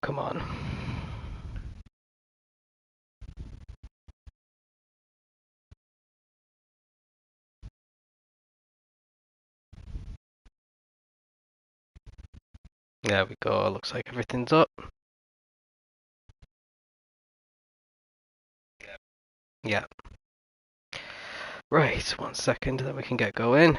come on. There we go. Looks like everything's up. Yeah. Right, 1 second, then we can get going.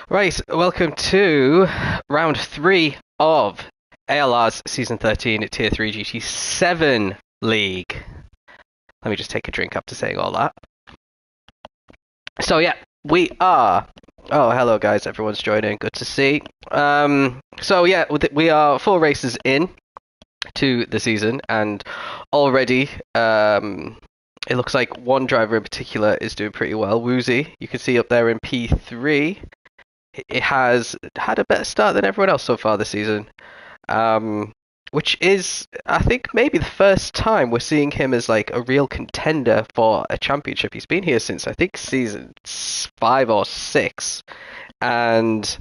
Right, welcome to round 3 of ALR's Season 13 Tier 3 GT7 League. Let me just take a drink after saying all that. So yeah, we are... Oh, hello guys, everyone's joining, good to see. So yeah, we are 4 races in to the season, and already it looks like one driver in particular is doing pretty well. Woozy, you can see up there in P3. It has had a better start than everyone else so far this season, which is, I think, maybe the first time we're seeing him as like a real contender for a championship. He's been here since, I think, season 5 or 6, and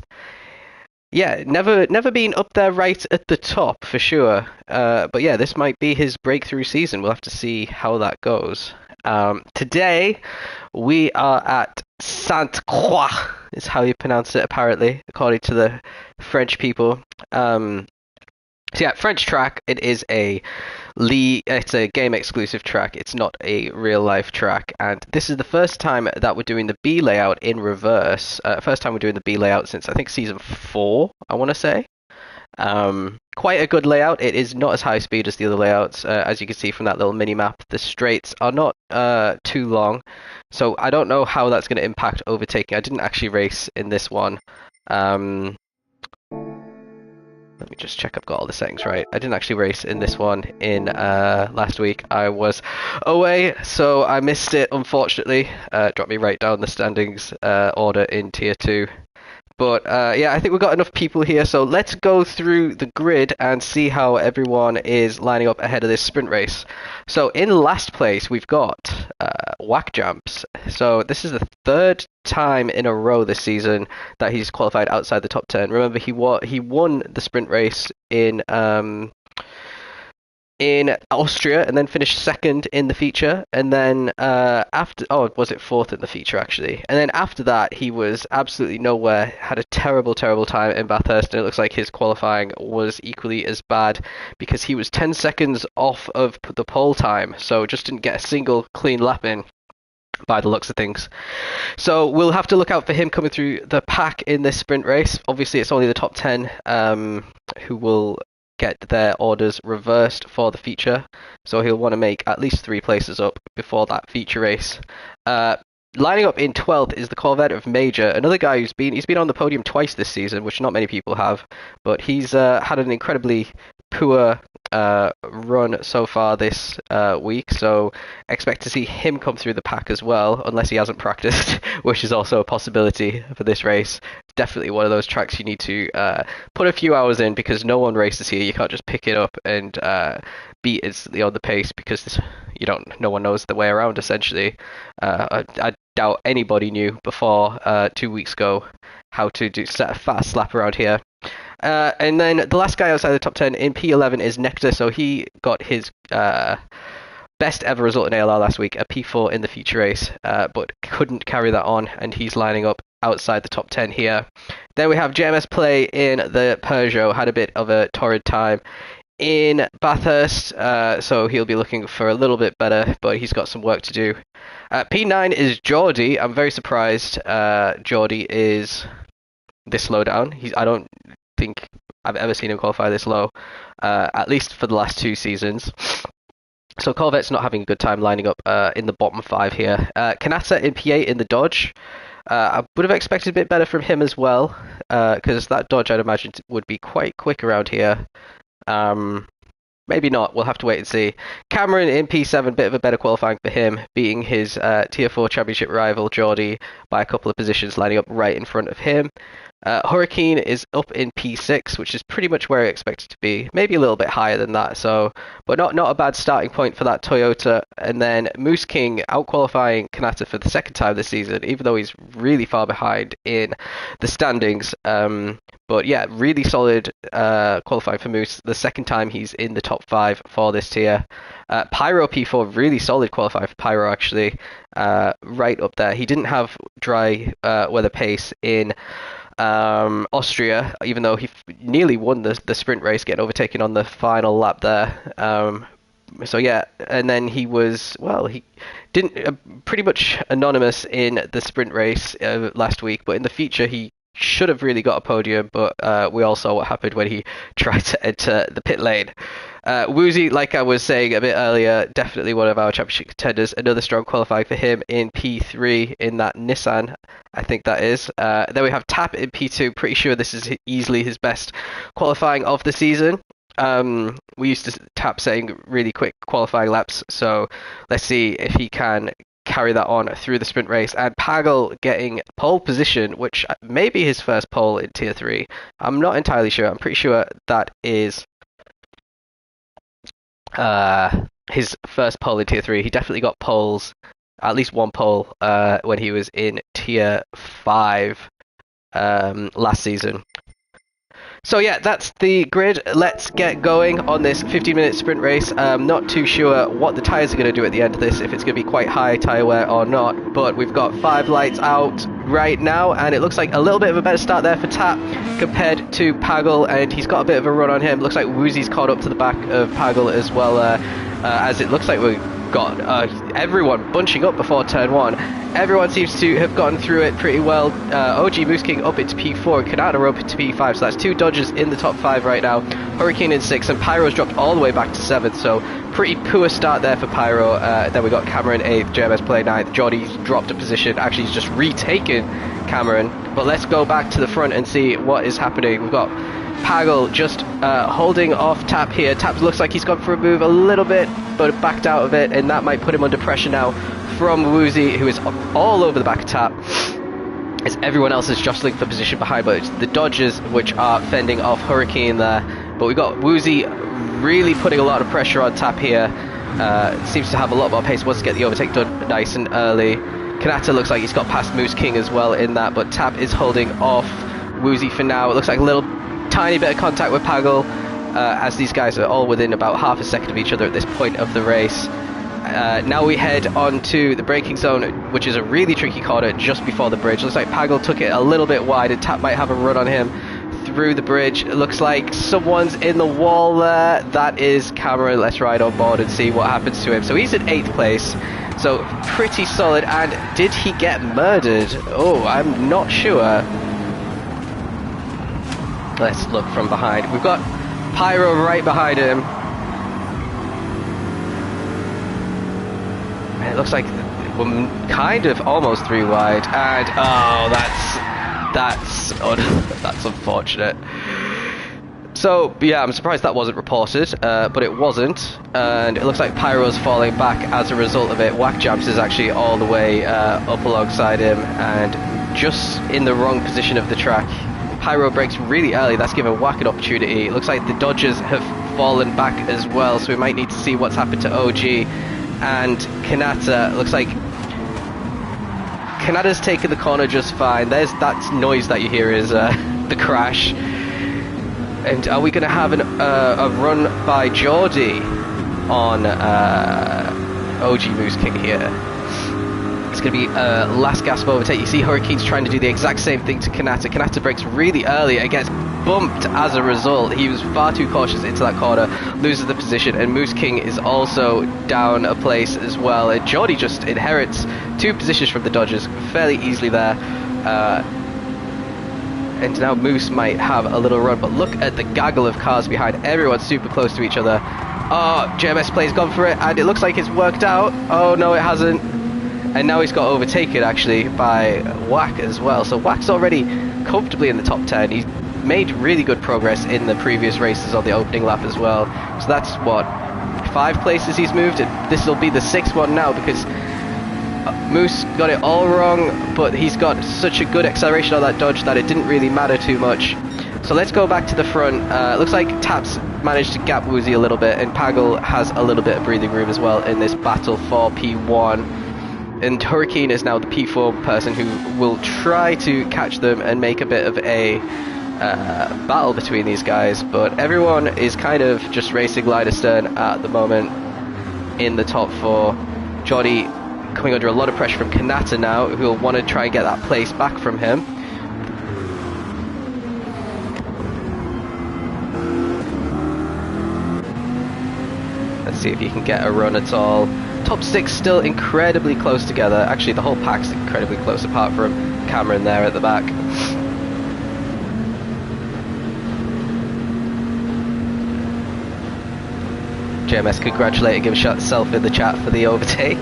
yeah, never been up there right at the top for sure. But yeah, this might be his breakthrough season. We'll have to see how that goes. Today we are at Sainte Croix, is how you pronounce it apparently, according to the French people. So yeah, French track. It is it's a game exclusive track. It's not a real life track, and this is the first time that we're doing the B layout in reverse. First time we're doing the B layout since I think season 4, I want to say. Quite a good layout. It is not as high speed as the other layouts, as you can see from that little mini map. The straights are not too long, so I don't know how that's going to impact overtaking. I didn't actually race in this one. Let me just check I've got all the settings right. I didn't actually race in this one in last week. I was away, so I missed it, unfortunately. Dropped me right down the standings order in Tier 2. But yeah, I think we've got enough people here, so let's go through the grid and see how everyone is lining up ahead of this sprint race. So in last place, we've got Whack Jumps. So this is the 3rd time in a row this season that he's qualified outside the top 10. Remember, he won the sprint race in Austria and then finished 2nd in the feature, and then was it 4th in the feature actually, and then after that he was absolutely nowhere, had a terrible time in Bathurst, and it looks like his qualifying was equally as bad because he was 10 seconds off of the pole time, so just didn't get a single clean lap in by the looks of things. So we'll have to look out for him coming through the pack in this sprint race. Obviously it's only the top 10 who will get their orders reversed for the feature, so he'll want to make at least 3 places up before that feature race. Lining up in 12th is the Corvette of Major, another guy he's been on the podium twice this season, which not many people have, but he's had an incredibly poor run so far this week, so expect to see him come through the pack as well, unless he hasn't practiced, which is also a possibility for this race. Definitely one of those tracks you need to put a few hours in, because no one races here. You can't just pick it up and beat instantly on the pace, because no one knows the way around essentially. I doubt anybody knew before 2 weeks ago how to set a fast lap around here. And then the last guy outside the top 10 in P11 is Nectar, so he got his best ever result in ALR last week, a P4 in the feature race, but couldn't carry that on, and he's lining up outside the top 10 here. Then we have JMS Play in the Peugeot, had a bit of a torrid time in Bathurst, so he'll be looking for a little bit better, but he's got some work to do. P9 is Geordie. I'm very surprised Geordie is this low down. I don't think I've ever seen him qualify this low, at least for the last 2 seasons. So Corvette's not having a good time lining up in the bottom 5 here. Kanata in P8 in the Dodge. I would have expected a bit better from him as well, because that Dodge I'd imagine would be quite quick around here. Maybe not. We'll have to wait and see. Cameron in P7, bit of a better qualifying for him, beating his Tier 4 championship rival Geordie by a couple of positions, lining up right in front of him. Hurricane is up in P6, which is pretty much where I expected to be. Maybe a little bit higher than that, so but not a bad starting point for that Toyota. And then Moose King out-qualifying Kanata for the second time this season, even though he's really far behind in the standings. But yeah, really solid qualifying for Moose. The second time he's in the top 5 for this tier. Pyro P4, really solid qualifying for Pyro, actually. Right up there. He didn't have dry weather pace in Austria, even though he nearly won the sprint race, getting overtaken on the final lap there. So yeah, and then he was, well, he didn't pretty much anonymous in the sprint race last week, but in the feature he should have really got a podium, but we all saw what happened when he tried to enter the pit lane. Woozy, like I was saying a bit earlier, definitely one of our championship contenders. Another strong qualifying for him in P3 in that Nissan, I think that is. Then we have Tap in P2. Pretty sure this is easily his best qualifying of the season. We used to Tap setting really quick qualifying laps, so let's see if he can carry that on through the sprint race. And Pagel getting pole position, which may be his first pole in Tier 3. I'm not entirely sure. I'm pretty sure that is his first pole in Tier 3. He definitely got poles, at least one pole, when he was in Tier 5 last season. So yeah, that's the grid. Let's get going on this 15-minute sprint race. Not too sure what the tyres are going to do at the end of this, if it's going to be quite high tyre wear or not, but we've got 5 lights out right now, and it looks like a little bit of a better start there for Tap compared to Pagel, and he's got a bit of a run on him. Looks like Woozy's caught up to the back of Pagel as well, as it looks like we've got everyone bunching up before turn 1. Everyone seems to have gotten through it pretty well. OG Moose King up into P4, Kanata up into P5, so that's 2 Dodgers in the top 5 right now. Hurricane in 6, and Pyro's dropped all the way back to 7th, so pretty poor start there for Pyro. Then we got Cameron 8th, JMS Play 9th, Geordie's dropped a position, actually he's just retaken Cameron. But let's go back to the front and see what is happening. We've got Pagel just holding off Tap here. Tap looks like he's gone for a move a little bit, but backed out of it, and that might put him under pressure now from Woozy, who is all over the back of Tap, as everyone else is jostling for position behind, but it's the Dodgers which are fending off Hurricane there. But we got Woozy really putting a lot of pressure on Tap here. Seems to have a lot more pace, wants to get the overtake done nice and early. Kanata looks like he's got past Moose King as well in that, but Tap is holding off Woozy for now. It looks like a little tiny bit of contact with Pagel, as these guys are all within about half a second of each other at this point of the race. Now we head on to the braking zone, which is a really tricky corner just before the bridge. Looks like Pagel took it a little bit wide, and Tap might have a run on him through the bridge. It looks like someone's in the wall there. That is Cameron. Let's ride on board and see what happens to him. So he's in 8th place, so pretty solid. And did he get murdered? Oh, I'm not sure. Let's look from behind. We've got Pyro right behind him. It looks like we're kind of almost 3 wide, and oh, that's unfortunate. So yeah, I'm surprised that wasn't reported, but it wasn't, and it looks like Pyro's falling back as a result of it. Whack Jams is actually all the way up alongside him, and just in the wrong position of the track. Pyro brakes really early, that's given Whack an opportunity. It looks like the Dodgers have fallen back as well, so we might need to see what's happened to OG. And Kanata, looks like Kanata's taken the corner just fine. There's that noise that you hear is the crash. And are we going to have a run by Geordie on OG Moose King here? It's going to be last gasp overtake. You see Hurricane's trying to do the exact same thing to Kanata. Kanata brakes really early and gets bumped as a result. He was far too cautious into that corner, loses the position, and Moose King is also down a place as well. And Geordie just inherits 2 positions from the Dodgers fairly easily there. And now Moose might have a little run, but look at the gaggle of cars behind. Everyone's super close to each other. Oh, JMS Play's gone for it, and it looks like it's worked out. Oh no, it hasn't. And now he's got overtaken actually by Whack as well. So Whack's already comfortably in the top 10. He's made really good progress in the previous races on the opening lap as well. So that's what, 5 places he's moved, and this will be the 6th one now because Moose got it all wrong, but he's got such a good acceleration on that dodge that it didn't really matter too much. So let's go back to the front. Looks like Taps managed to gap Woozy a little bit, and Pagel has a little bit of breathing room as well in this battle for P1. And Hurricane is now the P4 person who will try to catch them and make a bit of a battle between these guys. But everyone is kind of just racing line astern at the moment in the top 4. Jody coming under a lot of pressure from Kanata now, who will want to try and get that place back from him. Let's see if he can get a run at all. Top 6 still incredibly close together. Actually, the whole pack's incredibly close apart from Cameron there at the back. JMS congratulating himself in the chat for the overtake.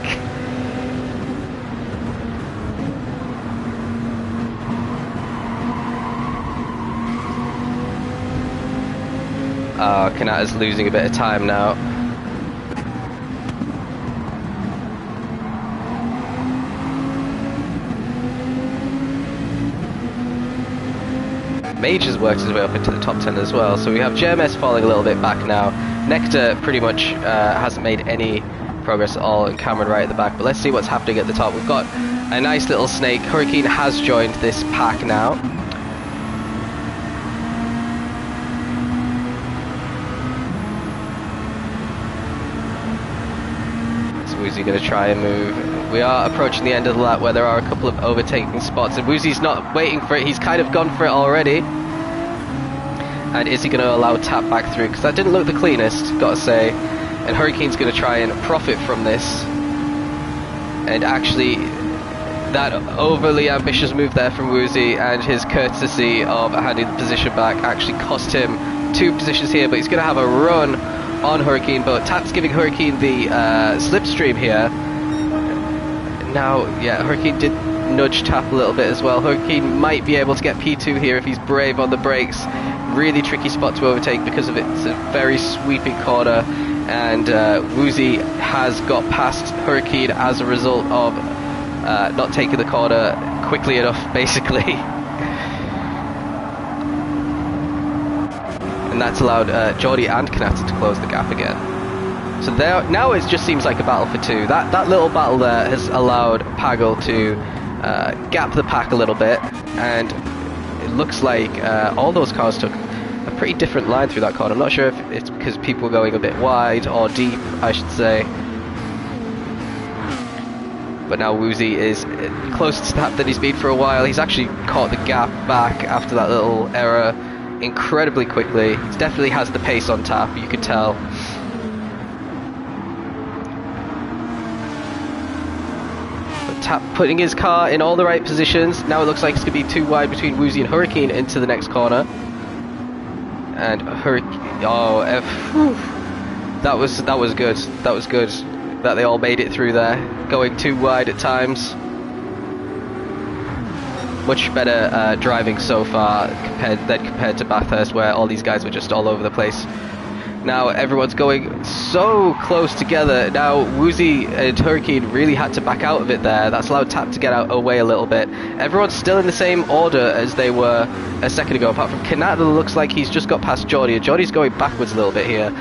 Oh, Kanata's losing a bit of time now. Mage has worked his way up into the top 10 as well, so we have JMS falling a little bit back now. Nectar pretty much hasn't made any progress at all, and Cameron right at the back, but let's see what's happening at the top. We've got a nice little snake. Hurricane has joined this pack now. So Woozy going to try and move. We are approaching the end of the lap where there are a couple of overtaking spots, and Woozy's not waiting for it. He's kind of gone for it already. And is he going to allow Tap back through? Because that didn't look the cleanest, gotta say. And Hurricane's going to try and profit from this. And actually, that overly ambitious move there from Woozy and his courtesy of handing the position back actually cost him 2 positions here. But he's going to have a run on Hurricane. But Tap's giving Hurricane the slipstream here. Now, yeah, Hurricane did nudge Tap a little bit as well. Hurricane might be able to get P2 here if he's brave on the brakes. Really tricky spot to overtake because of it's a very sweeping corner, and Woozy has got past Hurricane as a result of not taking the corner quickly enough, basically. And that's allowed Jordy and Kanata to close the gap again. So there, now it just seems like a battle for 2. That little battle there has allowed Pagel to gap the pack a little bit, and it looks like all those cars took a pretty different line through that corner. I'm not sure if it's because people were going a bit wide or deep, I should say. But now Woozy is closer to Tap than he's been for a while. He's actually caught the gap back after that little error incredibly quickly. He definitely has the pace on Tap, you could tell. Tap putting his car in all the right positions. Now it looks like it's going to be too wide between Woozy and Hurricane into the next corner. And Hurricane, oh, that was good. That was good that they all made it through there. Going too wide at times. Much better driving so far compared to Bathurst, where all these guys were just all over the place. Now everyone's going so close together. Now Woozy and Hurricane really had to back out of it there. That's allowed Tap to get out away a little bit. Everyone's still in the same order as they were a second ago, apart from Kanata. Looks like he's just got past Jordy. Jordy's going backwards a little bit here.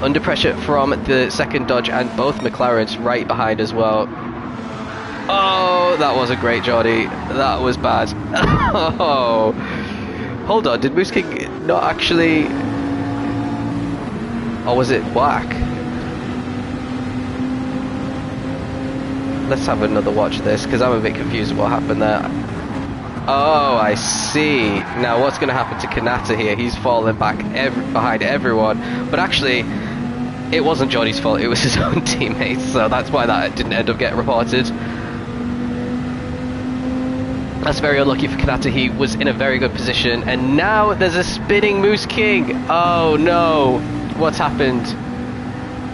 Under pressure from the second Dodge, and both McLarens right behind as well. Oh, that wasn't great, Jordy. That was bad. Oh, hold on. Did Moose King not actually... Or was it whack? Let's have another watch of this, because I'm a bit confused what happened there. Oh, I see. Now what's going to happen to Kanata here? He's falling back behind everyone. But actually, it wasn't Johnny's fault. It was his own teammates. So that's why that didn't end up getting reported. That's very unlucky for Kanata. He was in a very good position. And now there's a spinning Moose King. Oh no. What's happened?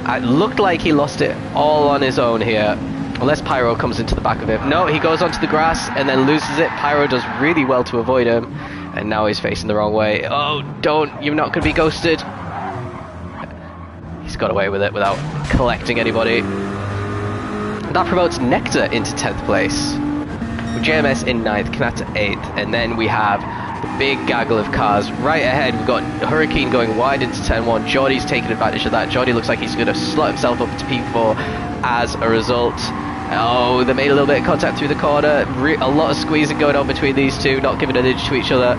It looked like he lost it all on his own here, unless Pyro comes into the back of him. No, he goes onto the grass and then loses it. Pyro does really well to avoid him, And now he's facing the wrong way. Oh, don't! You're not going to be ghosted. He's got away with it without collecting anybody. That promotes Nectar into 10th place. With JMS in 9th, Kanata 8th, and then we have the big gaggle of cars right ahead. We've got Hurricane going wide into turn 1. Jordy's taking advantage of that. Jordy looks like he's going to slot himself up into P4 as a result. Oh, they made a little bit of contact through the corner. A lot of squeezing going on between these two, not giving an inch to each other.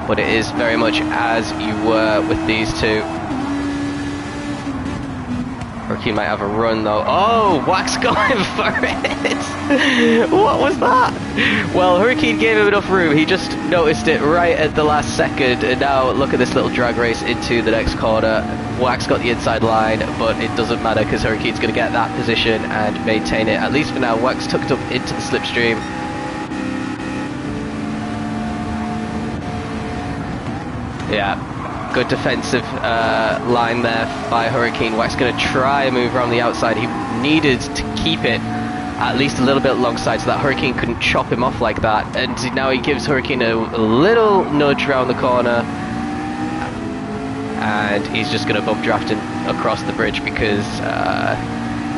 But it is very much as you were with these two. Hurricane might have a run though. Oh, Wax going for it! What was that? Well, Hurricane gave him enough room. He just noticed it right at the last second. And now look at this little drag race into the next corner. Wax got the inside line, but it doesn't matter because Hurricane's going to get that position and maintain it. At least for now, Wax tucked up into the slipstream. Yeah. Good defensive line there by Hurricane. Wax going to try and move around the outside. He needed to keep it at least a little bit alongside so that Hurricane couldn't chop him off like that. And now he gives Hurricane a little nudge around the corner. And he's just going to bump draft him across the bridge because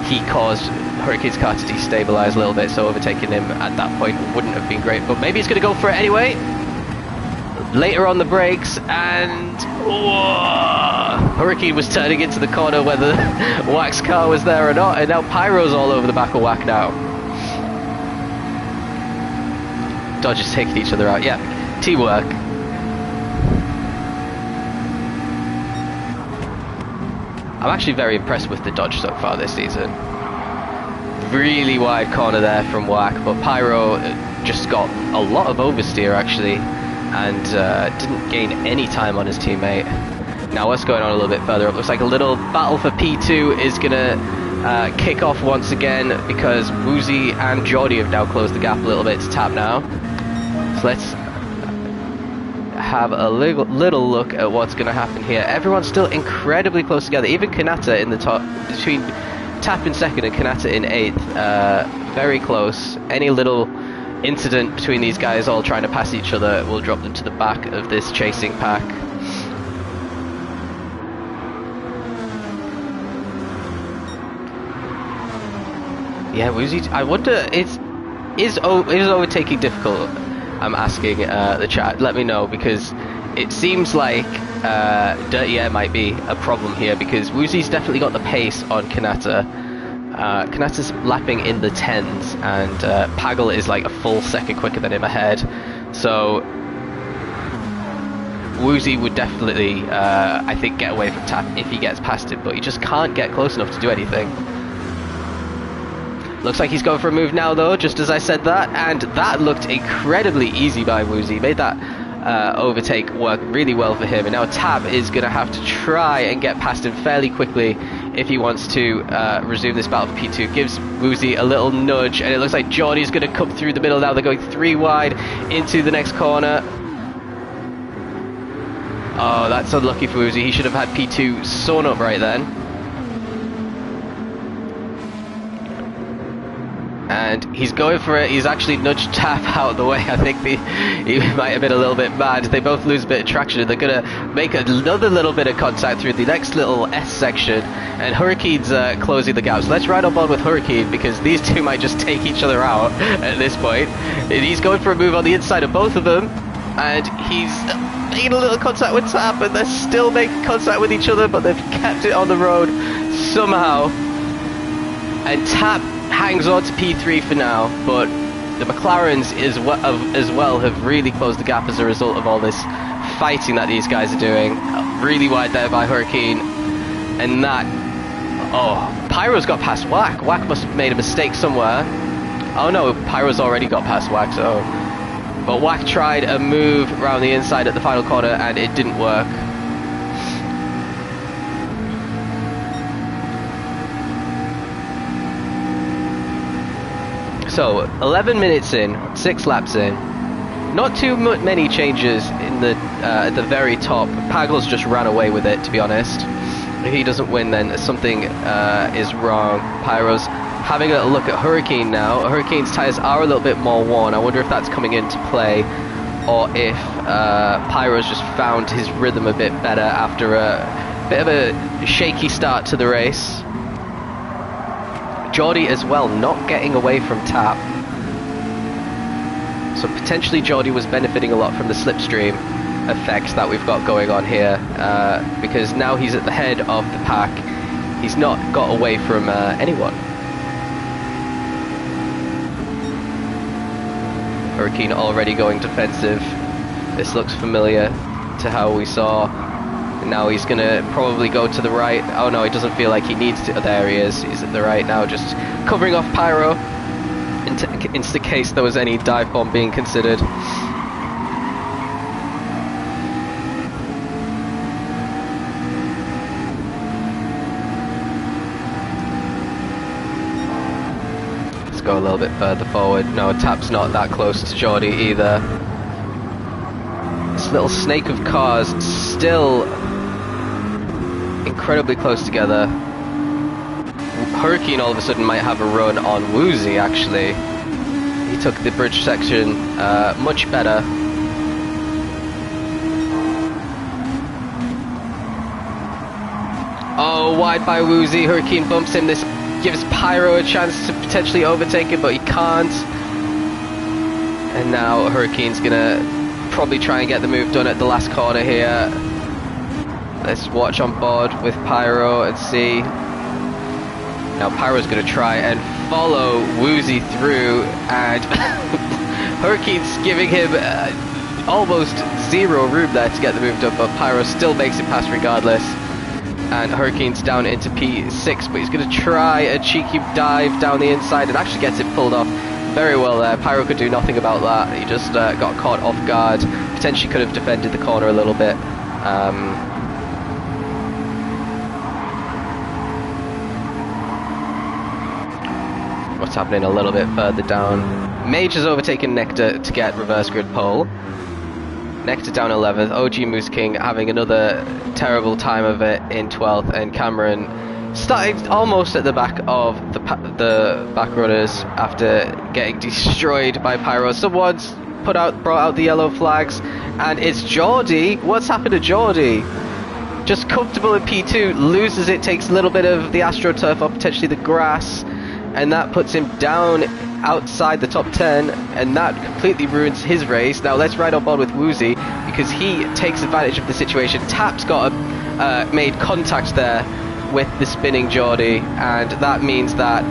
he caused Hurricane's car to destabilize a little bit. So overtaking him at that point wouldn't have been great. But maybe he's going to go for it anyway. Later on the brakes, and whoa, Hurricane was turning into the corner whether Wax car was there or not, and now Pyro's all over the back of Wack now. Dodgers taking each other out. Yeah, teamwork. I'm actually very impressed with the Dodge so far this season. Really wide corner there from Wack, but Pyro just got a lot of oversteer actually. And didn't gain any time on his teammate. Now what's going on a little bit further up? Looks like a little battle for P2 is going to kick off once again because Woozy and Jordy have now closed the gap a little bit to Tap now. So let's have a little look at what's going to happen here. Everyone's still incredibly close together. Even Kanata in the top, between Tap in 2nd and Kanata in 8th. Very close. Any little incident between these guys all trying to pass each other will drop them to the back of this chasing pack. Yeah, Woozy, I wonder, is overtaking difficult? I'm asking the chat. Let me know, because it seems like Dirty Air might be a problem here, because Woozy's definitely got the pace on Kanata. Kanata's lapping in the 10s, and Pagel is like a full second quicker than him ahead. So Woozy would definitely, I think, get away from Tap if he gets past him, but he just can't get close enough to do anything. Looks like he's going for a move now though, just as I said that, and that looked incredibly easy by Woozy. Made that overtake work really well for him, and now Tab is going to have to try and get past him fairly quickly if he wants to resume this battle for P2. Gives Woozy a little nudge, and it looks like Jordy's going to come through the middle now. They're going 3 wide into the next corner. Oh, that's unlucky for Woozy. He should have had P2 sewn up right then. And he's going for it. He's actually nudged Tap out of the way. I think he might have been a little bit mad. They both lose a bit of traction. They're going to make another little bit of contact through the next little S section. And Hurricane's closing the gap. So let's ride on board with Hurricane, because these two might just take each other out at this point. And he's going for a move on the inside of both of them. And he's making a little contact with Tap. And they're still making contact with each other, but they've kept it on the road somehow. And Tap hangs on to P3 for now, but the McLarens as well have really closed the gap as a result of all this fighting that these guys are doing. Really wide there by Hurricane, and that, oh, Pyro's got past Wack. Wack must have made a mistake somewhere. Oh no, Pyro's already got past Wack, so, but Wack tried a move around the inside at the final corner and it didn't work. So 11 minutes in, 6 laps in, not too many changes in the at the very top. Pagel's just ran away with it, to be honest. If he doesn't win, then something is wrong. Pyro's having a look at Hurricane now. Hurricane's tyres are a little bit more worn. I wonder if that's coming into play, or if Pyro's just found his rhythm a bit better after a bit of a shaky start to the race. Geordie as well, not getting away from Tap. So potentially Geordie was benefiting a lot from the slipstream effect that we've got going on here, because now he's at the head of the pack. He's not got away from anyone. Hurricane already going defensive. This looks familiar to how we saw. And now he's gonna probably go to the right. Oh no, he doesn't feel like he needs to. There he is. He's at the right now, just covering off Pyro in the case there was any dive bomb being considered. Go a little bit further forward. No, Tap's not that close to Geordie either. This little snake of cars still incredibly close together. Hurricane all of a sudden might have a run on Woozy actually. He took the bridge section much better. Oh, wide by Woozy. Hurricane bumps him. This gives Pyro a chance to potentially overtake him, but he can't. And now Hurricane's gonna probably try and get the move done at the last corner here. Let's watch on board with Pyro and see. Now Pyro's gonna try and follow Woozy through, and Hurricane's giving him almost zero room there to get the move done, but Pyro still makes it past regardless. And Hurricane's down into P6, but he's going to try a cheeky dive down the inside and actually gets it pulled off very well there. Pyro could do nothing about that. He just got caught off guard. Potentially could have defended the corner a little bit. What's happening a little bit further down? Major's overtaken Nectar to get reverse grid pole. Nectar down 11th, OG Moose King having another terrible time of it in 12th, and Cameron started almost at the back of the back runners after getting destroyed by Pyro. Someone's brought out the yellow flags, and it's Geordie. What's happened to Geordie? Just comfortable in P2, loses it, takes a little bit of the AstroTurf or potentially the grass, and that puts him down outside the top 10, and that completely ruins his race. Now let's ride on board with Woozy, because he takes advantage of the situation. Tap's got made contact there with the spinning Geordie, and that means that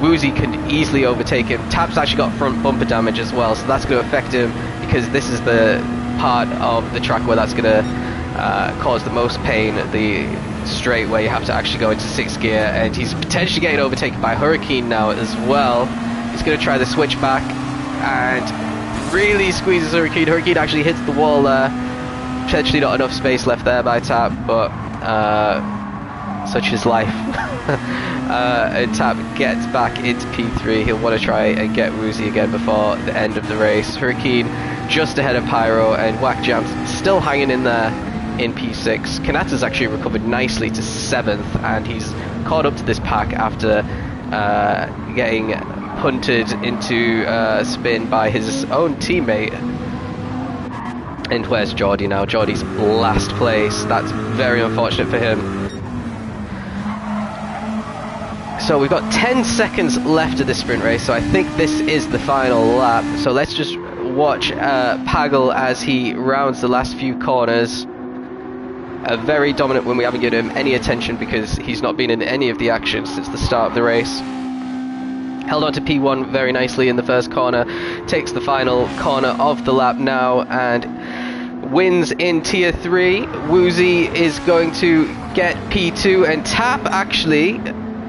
Woozy can easily overtake him. Tap's actually got front bumper damage as well, so that's going to affect him, because this is the part of the track where that's going to cause the most pain, the straight where you have to actually go into 6th gear, and he's potentially getting overtaken by Hurricane now as well. He's going to try the switchback and really squeezes Hurricane. Hurricane actually hits the wall there. Potentially not enough space left there by Tap, but such is life. And Tap gets back into P3. He'll want to try and get Woozy again before the end of the race. Hurricane just ahead of Pyro, and Whack Jam's still hanging in there in P6. Kanata's actually recovered nicely to 7th, and he's caught up to this pack after getting punted into spin by his own teammate. And where's Geordie now? Geordie's last place. That's very unfortunate for him. So we've got 10 seconds left of this sprint race, so I think this is the final lap. So let's just watch Pagel as he rounds the last few corners. A very dominant win. We haven't given him any attention because he's not been in any of the action since the start of the race. Held on to P1 very nicely in the first corner, takes the final corner of the lap now and wins in tier 3. Woozy is going to get P2, and Tap actually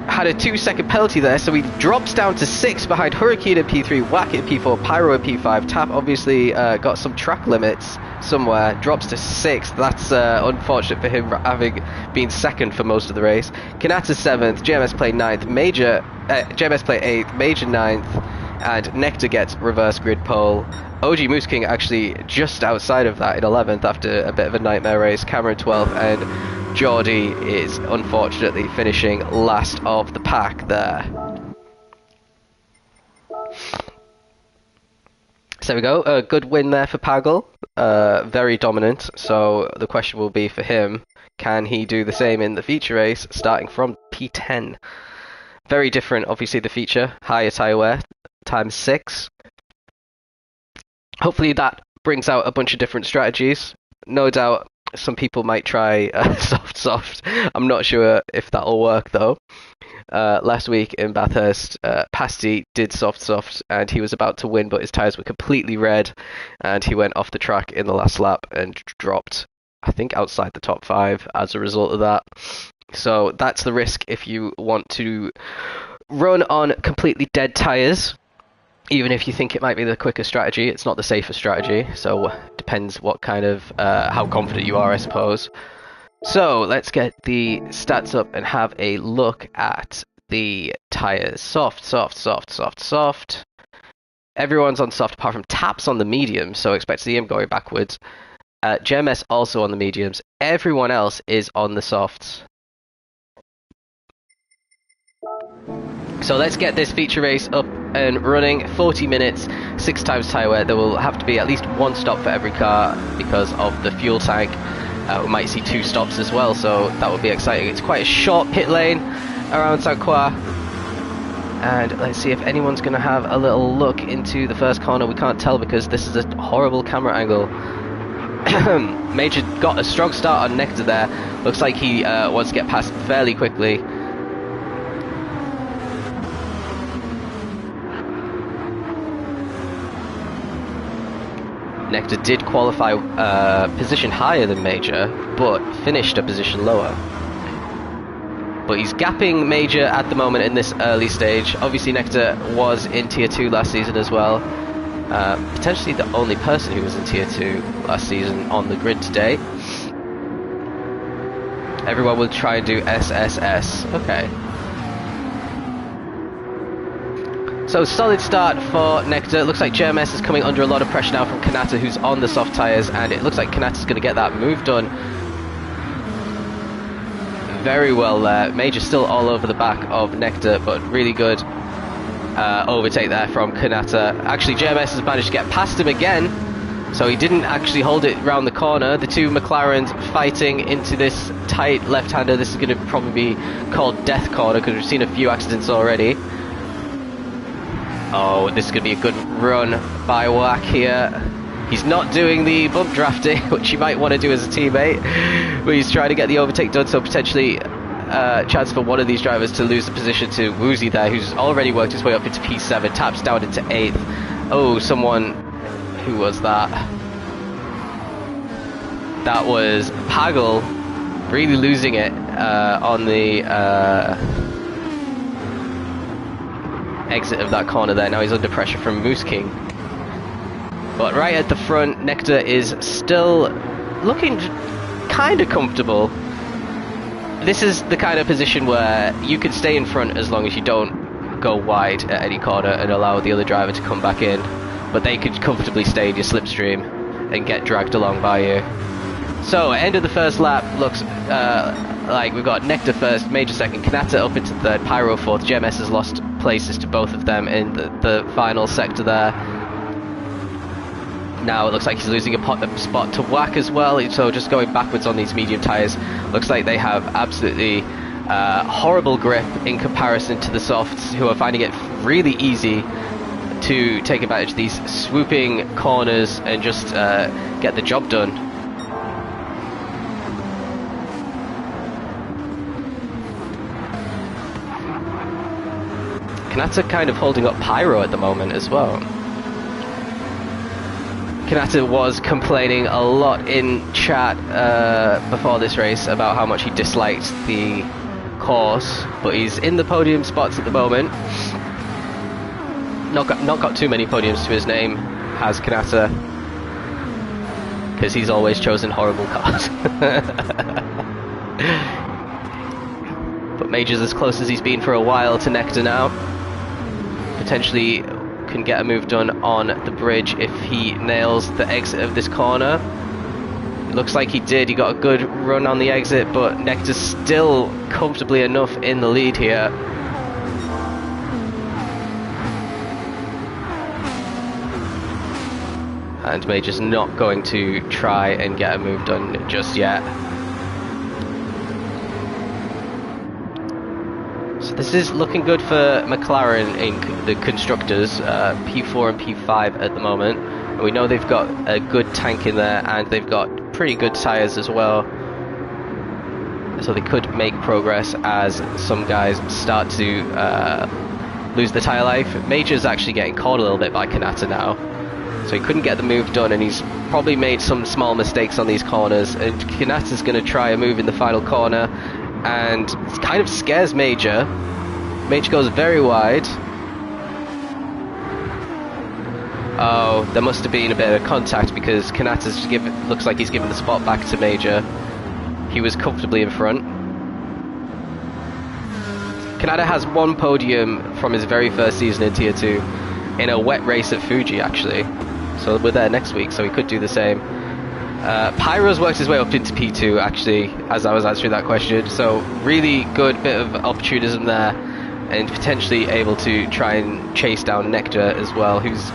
had a 2-second penalty there, so he drops down to 6 behind Hurricane at P3, Whack at P4, Pyro at P5. Tap obviously got some track limits somewhere, drops to 6th. That's unfortunate for him, having been 2nd for most of the race. Kanata 7th, JMS play 9th, JMS play 8th, Major 9th, and Nectar gets reverse grid pole. OG Moose King actually just outside of that in 11th after a bit of a nightmare race. Cameron 12th, and Geordie is unfortunately finishing last of the pack there. So there we go. A good win there for Pagel. Very dominant. So the question will be for him, can he do the same in the feature race, starting from P10? Very different, obviously, the feature. Higher tyre wear, times 6. Hopefully that brings out a bunch of different strategies. No doubt some people might try soft. I'm not sure if that'll work, though. Last week in Bathurst, Pasty did soft, and he was about to win, but his tyres were completely red, and he went off the track in the last lap and dropped, I think, outside the top 5 as a result of that. So that's the risk if you want to run on completely dead tyres. Even if you think it might be the quicker strategy, it's not the safer strategy. So depends what kind of, how confident you are, I suppose. So let's get the stats up and have a look at the tyres. Soft. Everyone's on soft apart from Taps on the mediums, so expect to see him going backwards. JMS also on the mediums. Everyone else is on the softs. So let's get this feature race up and running. 40 minutes, 6 times tyre wear. There will have to be at least 1 stop for every car because of the fuel tank. We might see 2 stops as well, so that would be exciting. It's quite a short pit lane around Sainte Croix. And let's see if anyone's going to have a little look into the first corner. We can't tell because this is a horrible camera angle. Major got a strong start on Nectar there. Looks like he wants to get past fairly quickly. Nectar did qualify position higher than Major, but finished a position lower. But he's gapping Major at the moment in this early stage. Obviously Nectar was in Tier 2 last season as well. Potentially the only person who was in Tier 2 last season on the grid today. Everyone will try and do SSS. Okay. So solid start for Nectar. Looks like JMS is coming under a lot of pressure now from Kanata, who's on the soft tyres, and it looks like Kanata's going to get that move done very well there. Major still all over the back of Nectar, but really good overtake there from Kanata. Actually, JMS has managed to get past him again, so he didn't actually hold it round the corner. The two McLarens fighting into this tight left-hander. This is going to probably be called Death Corner because we've seen a few accidents already. Oh, this is going to be a good run by Wack here. He's not doing the bump drafting, which he might want to do as a teammate, but he's trying to get the overtake done, so potentially chance for one of these drivers to lose the position to Woozy there, who's already worked his way up into P7, taps down into 8th. Oh, someone... Who was that? That was Pagel, really losing it on the... exit of that corner there. Now he's under pressure from Moose King. But right at the front, Nectar is still looking kind of comfortable. This is the kind of position where you can stay in front as long as you don't go wide at any corner and allow the other driver to come back in. But they could comfortably stay in your slipstream and get dragged along by you. So, end of the first lap looks like we've got Nectar first, Major second, Kanata up into third, Pyro fourth. JMS has lost places to both of them in the final sector there. Now it looks like he's losing a spot to Wack as well, so just going backwards on these medium tyres. Looks like they have absolutely horrible grip in comparison to the softs, who are finding it really easy to take advantage of these swooping corners and just get the job done. Kanata kind of holding up Pyro at the moment as well. Kanata was complaining a lot in chat before this race about how much he disliked the course, but he's in the podium spots at the moment. Not got too many podiums to his name, has Kanata, because he's always chosen horrible cars. But Major's as close as he's been for a while to Nectar now. Potentially can get a move done on the bridge if he nails the exit of this corner. It looks like he did. He got a good run on the exit, but Nectar's still comfortably enough in the lead here. And Major's not going to try and get a move done just yet. So this is looking good for McLaren in the constructors, P4 and P5 at the moment. And we know they've got a good tank in there, and they've got pretty good tyres as well. So they could make progress as some guys start to lose the tyre life. Major's actually getting caught a little bit by Kanata now. So he couldn't get the move done, and he's probably made some small mistakes on these corners. And Kanata's going to try a move in the final corner, and it kind of scares Major. Major goes very wide. Oh, there must have been a bit of contact because Kanata's looks like he's given the spot back to Major. He was comfortably in front. Kanata has one podium from his very first season in Tier 2 in a wet race at Fuji, actually. So we're there next week, so he could do the same. Pyro's worked his way up into P2, actually, as I was answering that question. So really good bit of opportunism there, and potentially able to try and chase down Nectar as well, who's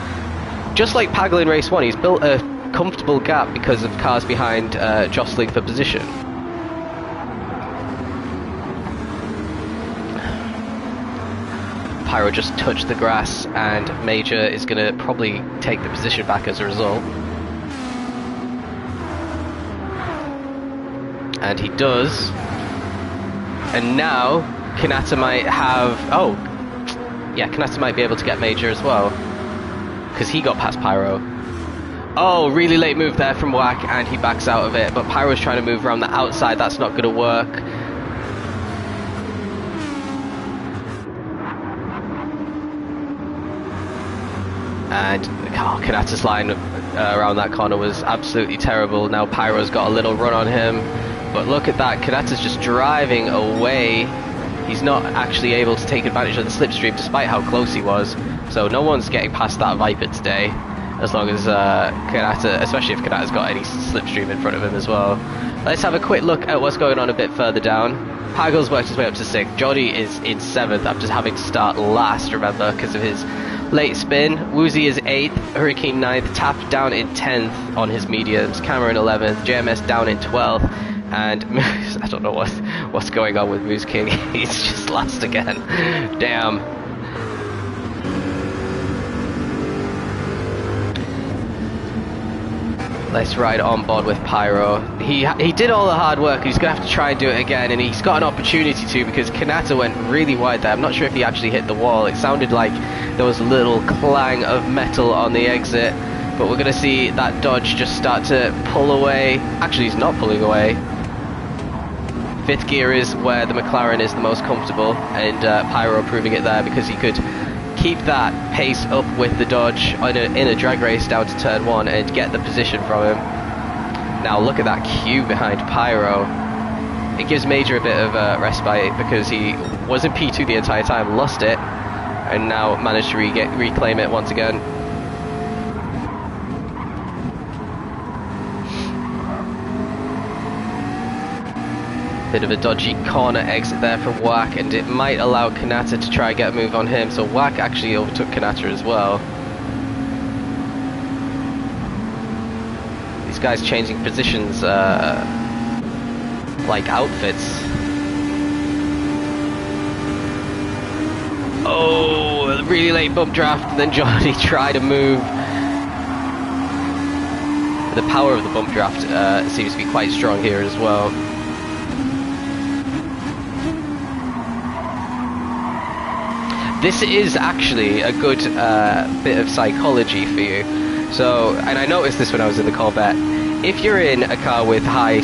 just like Pagel in race 1. He's built a comfortable gap because of cars behind jostling for position. Pyro just touched the grass, and Major is going to probably take the position back as a result. And he does. And now Kanata might have... Oh, yeah, Kanata might be able to get Major as well, because he got past Pyro. Oh, really late move there from Wack, and he backs out of it. But Pyro's trying to move around the outside. That's not going to work. And Kanata's line around that corner was absolutely terrible. Now Pyro's got a little run on him, but look at that, Kanata's just driving away. He's not actually able to take advantage of the slipstream despite how close he was. So no one's getting past that Viper today, as long as Kanata, especially if Kanata's got any slipstream in front of him as well. Let's have a quick look at what's going on a bit further down. Pagel's worked his way up to 6th. Jody is in 7th after having to start last, remember, because of his late spin. Woozy is 8th, Hurricane 9th, Tap down in 10th on his mediums, Cameron 11th, JMS down in 12th, and Moose, I don't know what's going on with Moose King. He's just last again. Damn. Let's ride on board with Pyro. He did all the hard work. He's going to have to try and do it again, and he's got an opportunity to, because Kanata went really wide there. I'm not sure if he actually hit the wall. It sounded like there was a little clang of metal on the exit, but we're going to see that Dodge just start to pull away. Actually, he's not pulling away. 5th gear is where the McLaren is the most comfortable, and Pyro proving it there because he could keep that pace up with the Dodge in a drag race down to turn 1 and get the position from him. Now look at that queue behind Pyro. It gives Major a bit of respite because he was in P2 the entire time, lost it, and now managed to reclaim it once again. Bit of a dodgy corner exit there from Wack, and it might allow Kanata to try and get a move on him, so Wack actually overtook Kanata as well. These guys changing positions like outfits. Oh, really late bump draft, and then Johnny tried to move. The power of the bump draft seems to be quite strong here as well. This is actually a good bit of psychology for you. So, and I noticed this when I was in the Corvette. If you're in a car with high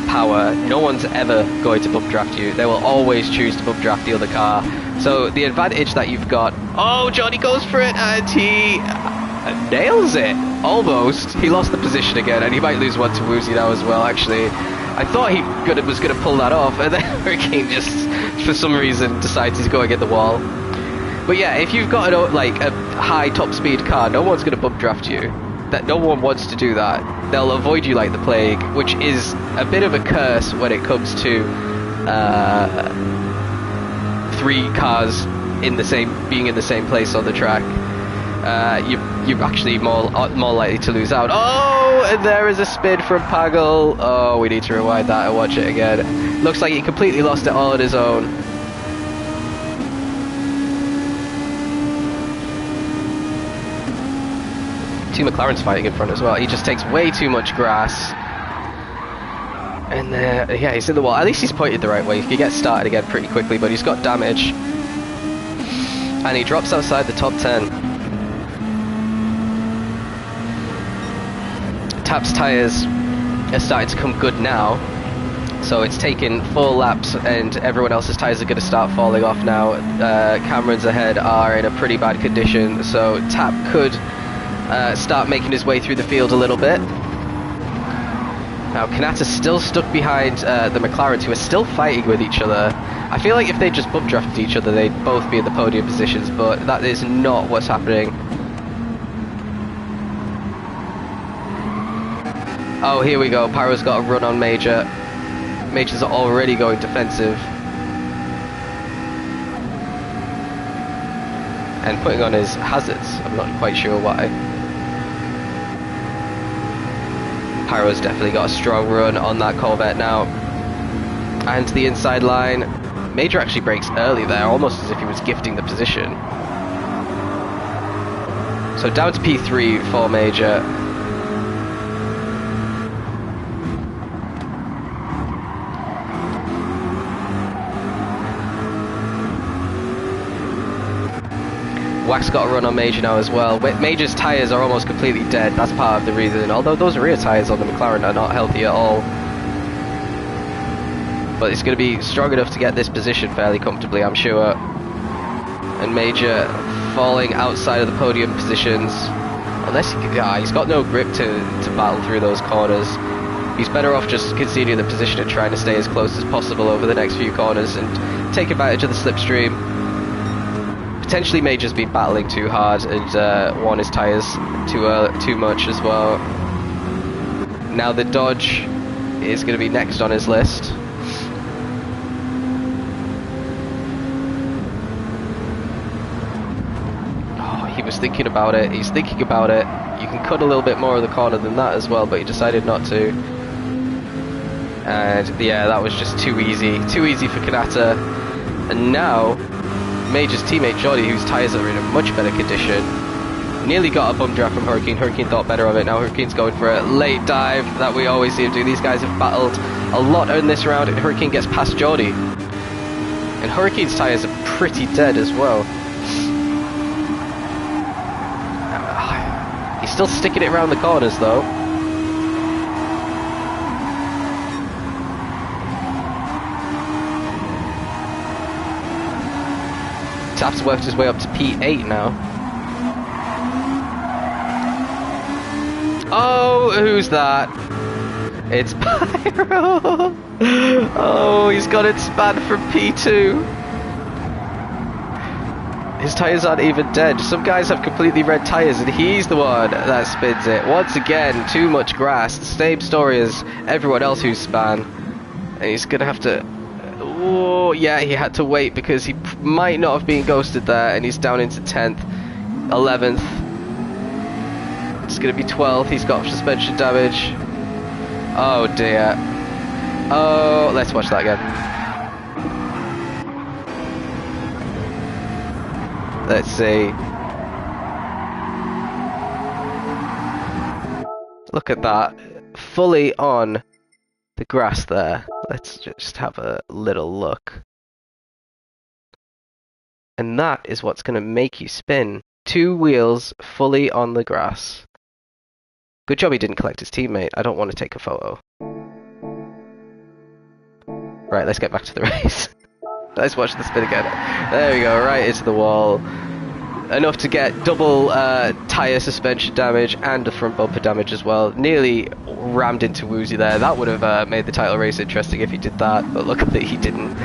power, no one's ever going to bump draft you. They will always choose to bump draft the other car. So the advantage that you've got... Oh, Johnny goes for it, and he nails it. Almost. He lost the position again, and he might lose one to Woozy now as well, actually. I thought he was going to pull that off, and then Hurricane just, for some reason, decides he's going at the wall. But yeah, if you've got a high top speed car, no one's going to bump draft you. That no one wants to do that. They'll avoid you like the plague, which is a bit of a curse when it comes to 3 cars being in the same place on the track. you're actually more likely to lose out. Oh, and there is a spin from Pagel. Oh, we need to rewind that and watch it again. Looks like he completely lost it all on his own. Two McLarens fighting in front as well. He just takes way too much grass. And yeah, he's in the wall. At least he's pointed the right way. He can get started again pretty quickly, but he's got damage. And he drops outside the top 10. Tap's tyres are starting to come good now. So it's taken 4 laps and everyone else's tyres are going to start falling off now. Cameron's ahead are in a pretty bad condition. So Tap could start making his way through the field a little bit. Now, Kanata's still stuck behind the McLarens, who are still fighting with each other. I feel like if they just bump drafted each other, they'd both be in the podium positions, but that is not what's happening. Oh, here we go. Pyro's got a run on Major. Major's already going defensive. And putting on his hazards. I'm not quite sure why. Pyro's definitely got a strong run on that Corvette now. And to the inside line. Major actually brakes early there, almost as if he was gifting the position. So down to P3 for Major. Wax got a run on Major now as well. Major's tyres are almost completely dead. That's part of the reason. Although those rear tyres on the McLaren are not healthy at all. But it's going to be strong enough to get this position fairly comfortably, I'm sure. And Major falling outside of the podium positions. Unless he's got no grip to battle through those corners. He's better off just conceding the position and trying to stay as close as possible over the next few corners and take advantage of the slipstream. Potentially Major's been battling too hard and worn his tyres too much as well. Now the Dodge is going to be next on his list. Oh, he was thinking about it. He's thinking about it. You can cut a little bit more of the corner than that as well, but he decided not to. And yeah, that was just too easy. Too easy for Kanata. And now Major's teammate Jordi, whose tyres are in a much better condition, nearly got a bum draft from Hurricane. Hurricane thought better of it. Now Hurricane's going for a late dive that we always see him do. These guys have battled a lot in this round, and Hurricane gets past Jordi. And Hurricane's tyres are pretty dead as well. He's still sticking it around the corners though. Tap's worked his way up to P8 now. Oh, who's that? It's Pyro! Oh, he's got it spanned from P2. His tyres aren't even dead. Some guys have completely red tyres and he's the one that spins it. Once again, too much grass. The same story as everyone else who's span. And he's going to have to... Oh, yeah, he had to wait because he might not have been ghosted there, and he's down into 10th, 11th. It's going to be 12th. He's got suspension damage. Oh, dear. Oh, let's watch that again. Let's see. Look at that. Fully on the grass there. Let's just have a little look. And that is what's going to make you spin. 2 wheels fully on the grass. Good job he didn't collect his teammate. I don't want to take a photo. Right, let's get back to the race. Let's watch the spin again. There we go, right into the wall. Enough to get double tyre suspension damage and a front bumper damage as well. Nearly rammed into Woozy there. That would have made the title race interesting if he did that, but look that he didn't.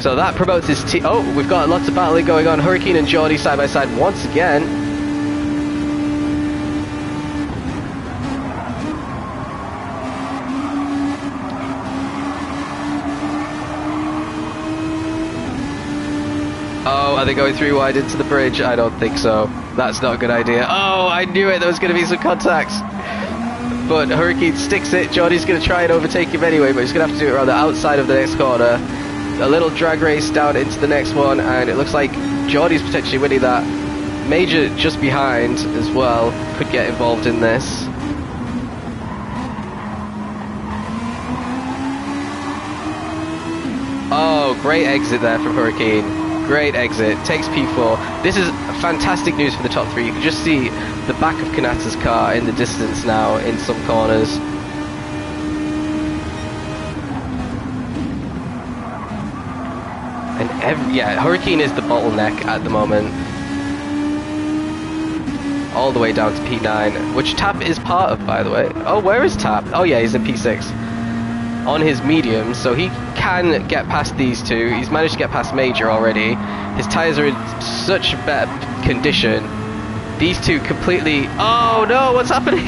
So that promotes his team. Oh, we've got lots of battling going on. Hurricane and Jordi side by side once again. Oh, Are they going 3 wide into the bridge? I don't think so. That's not a good idea. Oh, I knew it. There was going to be some contacts. But Hurricane sticks it. Jordy's going to try and overtake him anyway, but he's going to have to do it around the outside of the next corner. A little drag race down into the next one, and it looks like Jordy's potentially winning that. Major just behind as well could get involved in this. Oh, great exit there from Hurricane. Great exit. Takes P4. This is fantastic news for the top 3. You can just see the back of Kanata's car in the distance now in some corners. And yeah, Hurricane is the bottleneck at the moment. All the way down to P9, which Tap is part of, by the way. Oh, where is Tap? Oh yeah, he's in P6. On his medium, so he can get past these two. He's managed to get past Major already. His tyres are in such better condition. These two completely... Oh no, what's happening?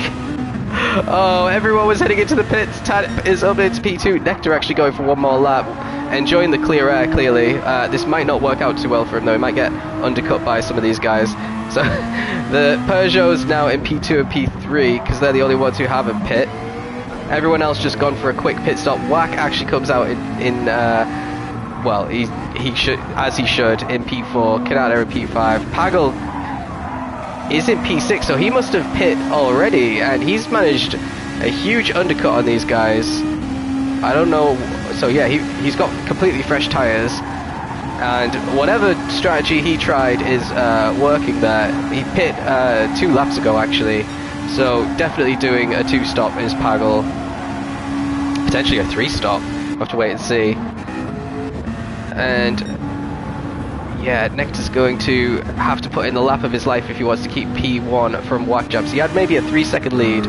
Oh, everyone was heading into the pits. Tap is up into P2. Nectar actually going for one more lap. Enjoying the clear air, clearly. This might not work out too well for him, though. He might get undercut by some of these guys. So, the Peugeot's now in P2 and P3, because they're the only ones who have a pit. Everyone else just gone for a quick pit stop. Wack actually comes out in well, he should, as he should, in P4. Kanata in P5. Pagel is in P6, so he must have pit already, and he's managed a huge undercut on these guys. I don't know, so yeah, he's got completely fresh tyres, and whatever strategy he tried is working there. He pit 2 laps ago actually, so definitely doing a 2-stop is Pagel. Potentially a 3-stop, we'll have to wait and see. And yeah, Nectar's going to have to put in the lap of his life if he wants to keep P1 from Whack Jabs. He had maybe a 3-second lead.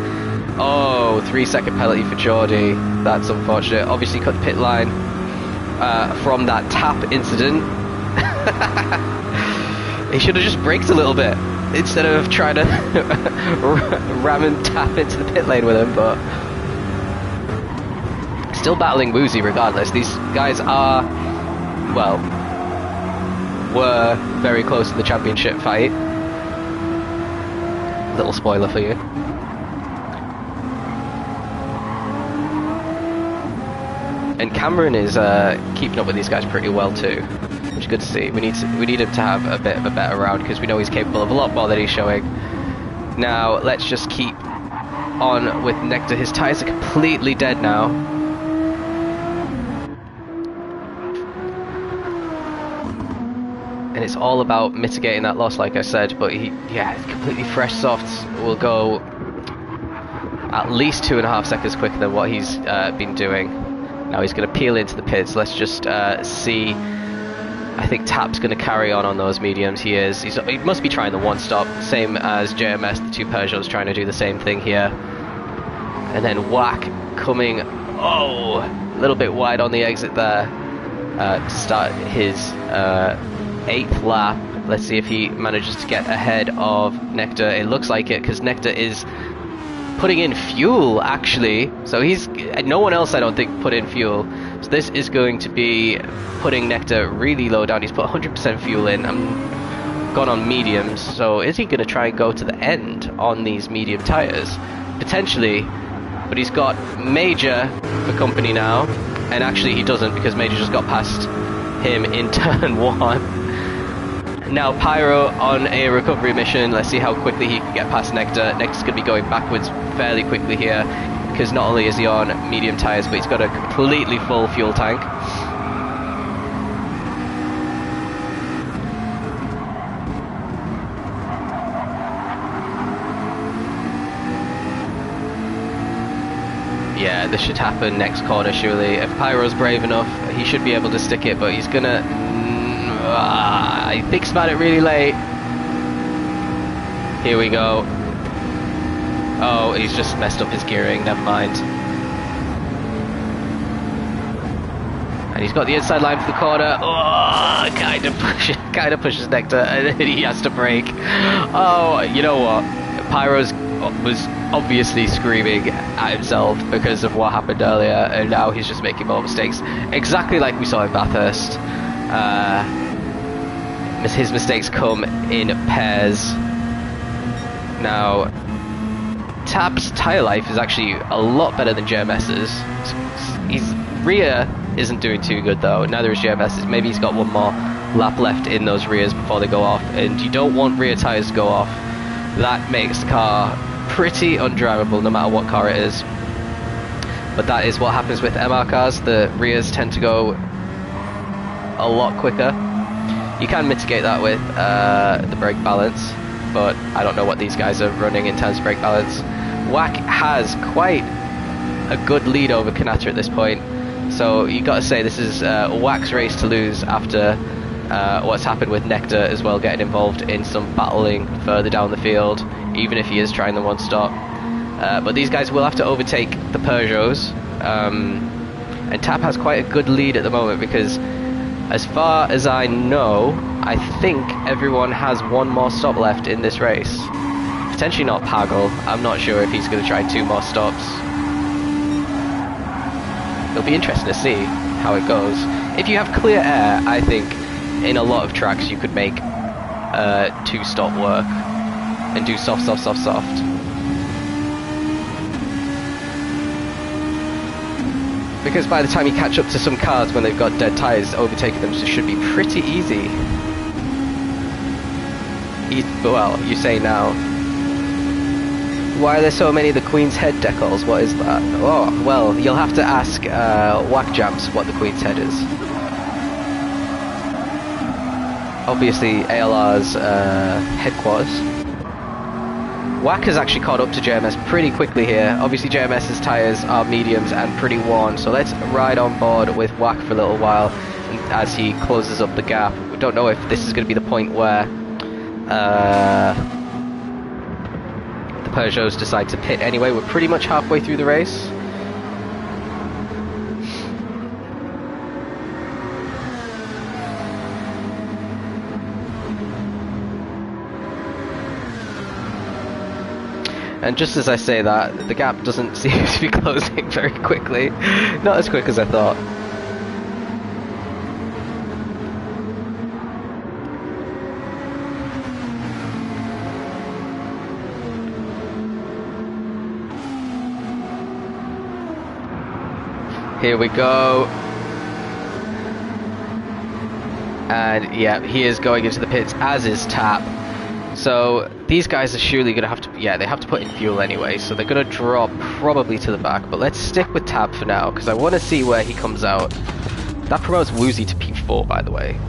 Oh, 3-second penalty for Geordie. That's unfortunate. Obviously cut the pit line from that Tap incident. He should have just braked a little bit instead of trying to ram and Tap into the pit lane with him, but still battling Woozy regardless. These guys are, well, were very close to the championship fight. Little spoiler for you. And Cameron is keeping up with these guys pretty well too, which is good to see. We need him to have a bit of a better round because we know he's capable of a lot more than he's showing. Now let's just keep on with Nectar. His tyres are completely dead now. And it's all about mitigating that loss, like I said, but yeah, completely fresh softs will go at least 2.5 seconds quicker than what he's been doing. Now he's going to peel into the pits. Let's just see. I think Tap's going to carry on those mediums. He is. He must be trying the 1-stop, same as JMS. The 2 Peugeots trying to do the same thing here. And then Whack coming, oh, a little bit wide on the exit there to start his 8th lap. Let's see if he manages to get ahead of Nectar. It looks like it, because Nectar is putting in fuel actually, so he's, no one else I don't think put in fuel, so this is going to be putting Nectar really low down. He's put 100% fuel in. I'm gone on mediums, so is he going to try and go to the end on these medium tires? Potentially, but he's got Major for company now, and actually he doesn't, because Major just got past him in turn 1. Now Pyro on a recovery mission. Let's see how quickly he can get past Nectar. Nectar's going to be going backwards fairly quickly here, because not only is he on medium tyres, but he's got a completely full fuel tank. Yeah, this should happen next corner surely. If Pyro's brave enough, he should be able to stick it, but he's gonna... he thinks about it really late. Here we go. Oh, he's just messed up his gearing, never mind. And he's got the inside line for the corner. Oh, kind of pushes Nectar, and then he has to brake. Oh, you know what? Pyro's was obviously screaming at himself because of what happened earlier, and now he's just making more mistakes. Exactly like we saw in Bathurst. his mistakes come in pairs. Now, Tap's tyre life is actually a lot better than JMS's. His rear isn't doing too good though, neither is JMS's. Maybe he's got one more lap left in those rears before they go off, and you don't want rear tyres to go off. That makes the car pretty undrivable no matter what car it is. But that is what happens with MR cars. The rears tend to go a lot quicker. You can mitigate that with the brake balance, but I don't know what these guys are running in terms of brake balance. Wack has quite a good lead over Kanata at this point, so you got to say this is Wack's race to lose after what's happened with Nectar as well, getting involved in some battling further down the field, even if he is trying the one stop. But these guys will have to overtake the Peugeots, and Tap has quite a good lead at the moment because, as far as I know, I think everyone has one more stop left in this race. Potentially not Pagel. I'm not sure if he's going to try 2 more stops. It'll be interesting to see how it goes. If you have clear air, I think in a lot of tracks you could make 2 stop work and do soft, soft, soft, soft. Because by the time you catch up to some cars when they've got dead tyres, overtaking them should be pretty easy. Well, you say now. Why are there so many of the Queen's Head decals? What is that? Oh, well, you'll have to ask Whack Jams what the Queen's Head is. Obviously, ALR's headquarters. Wack has actually caught up to JMS pretty quickly here. Obviously JMS's tyres are mediums and pretty worn, so let's ride on board with Wack for a little while as he closes up the gap. We don't know if this is going to be the point where the Peugeots decide to pit anyway. We're pretty much halfway through the race. And just as I say that, the gap doesn't seem to be closing very quickly. Not as quick as I thought. Here we go. And yeah, he is going into the pits, as is Tap. So these guys are surely going to have to, yeah, they have to put in fuel anyway, so they're going to drop probably to the back, but let's stick with Tap for now, because I want to see where he comes out. That promotes Woozy to P4, by the way.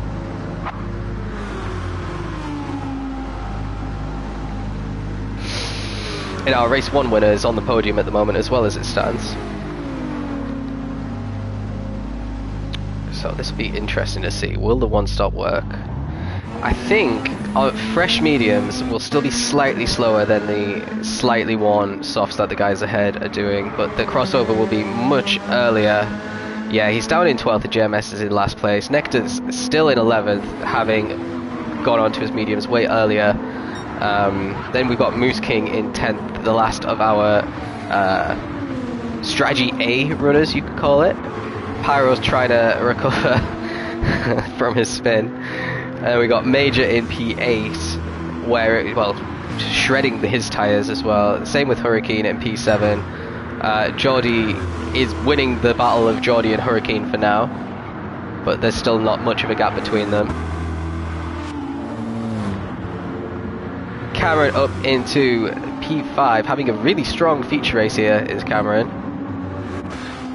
And our race 1 winner is on the podium at the moment as well as it stands. So this will be interesting to see. Will the one stop work? I think fresh mediums will still be slightly slower than the slightly worn softs that the guys ahead are doing, but the crossover will be much earlier. Yeah, he's down in 12th, and JMS is in last place. Nectar's still in 11th, having gone on to his mediums way earlier. Then we've got Moose King in 10th, the last of our strategy A runners, you could call it. Pyro's trying to recover from his spin. And we got Major in P8, where, well, shredding his tyres as well. Same with Hurricane in P7. Geordie is winning the battle of Geordie and Hurricane for now, but there's still not much of a gap between them. Cameron up into P5, having a really strong feature race here is Cameron.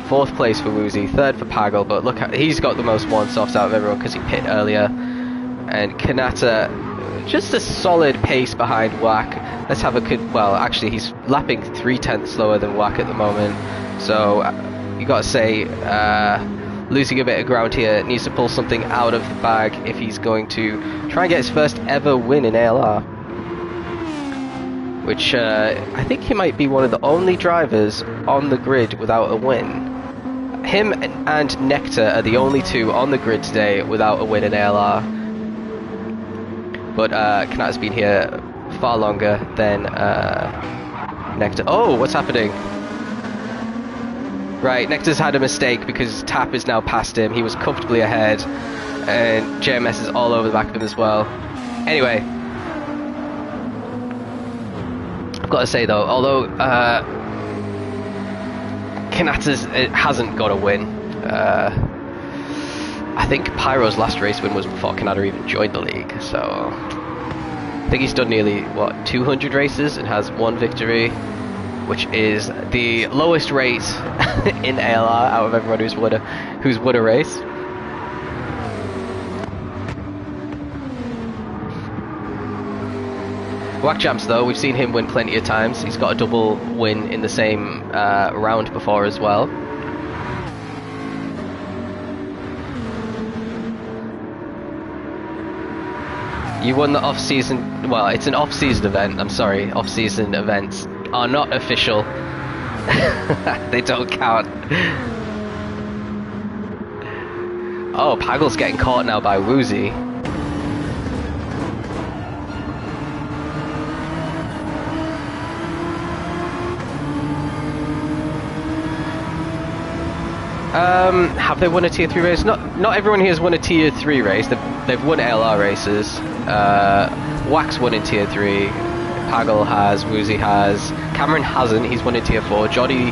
4th place for Woozy, 3rd for Pagel, but look, he's got the most one softs out of everyone because he pit earlier. And Kanata, just a solid pace behind Wack. Let's have a well, actually he's lapping 3/10 slower than Wack at the moment. So you got to say, losing a bit of ground here, needs to pull something out of the bag if he's going to try and get his first ever win in ALR. Which I think he might be one of the only drivers on the grid without a win. Him and Nectar are the only 2 on the grid today without a win in ALR. But Kanata's been here far longer than Nectar. Oh, what's happening? Right, Nectar's had a mistake because Tap is now past him. He was comfortably ahead, and JMS is all over the back of him as well. Anyway, I've got to say though, although Kanata's hasn't got a win, I think Pyro's last race win was before Kanata even joined the league, so I think he's done nearly, what, 200 races and has 1 victory, which is the lowest rate in ALR out of everyone who's won a race. Whackjamps though, we've seen him win plenty of times. He's got a double win in the same round before as well. You won the off-season, well, it's an off-season event, I'm sorry, off-season events are not official. They don't count. Oh, Paggle's getting caught now by Woozy. Have they won a tier 3 race? Not everyone here has won a tier 3 race. They've won LR races. Wax won in tier 3. Paggle has. Woozy has. Cameron hasn't. He's won in tier 4. Jody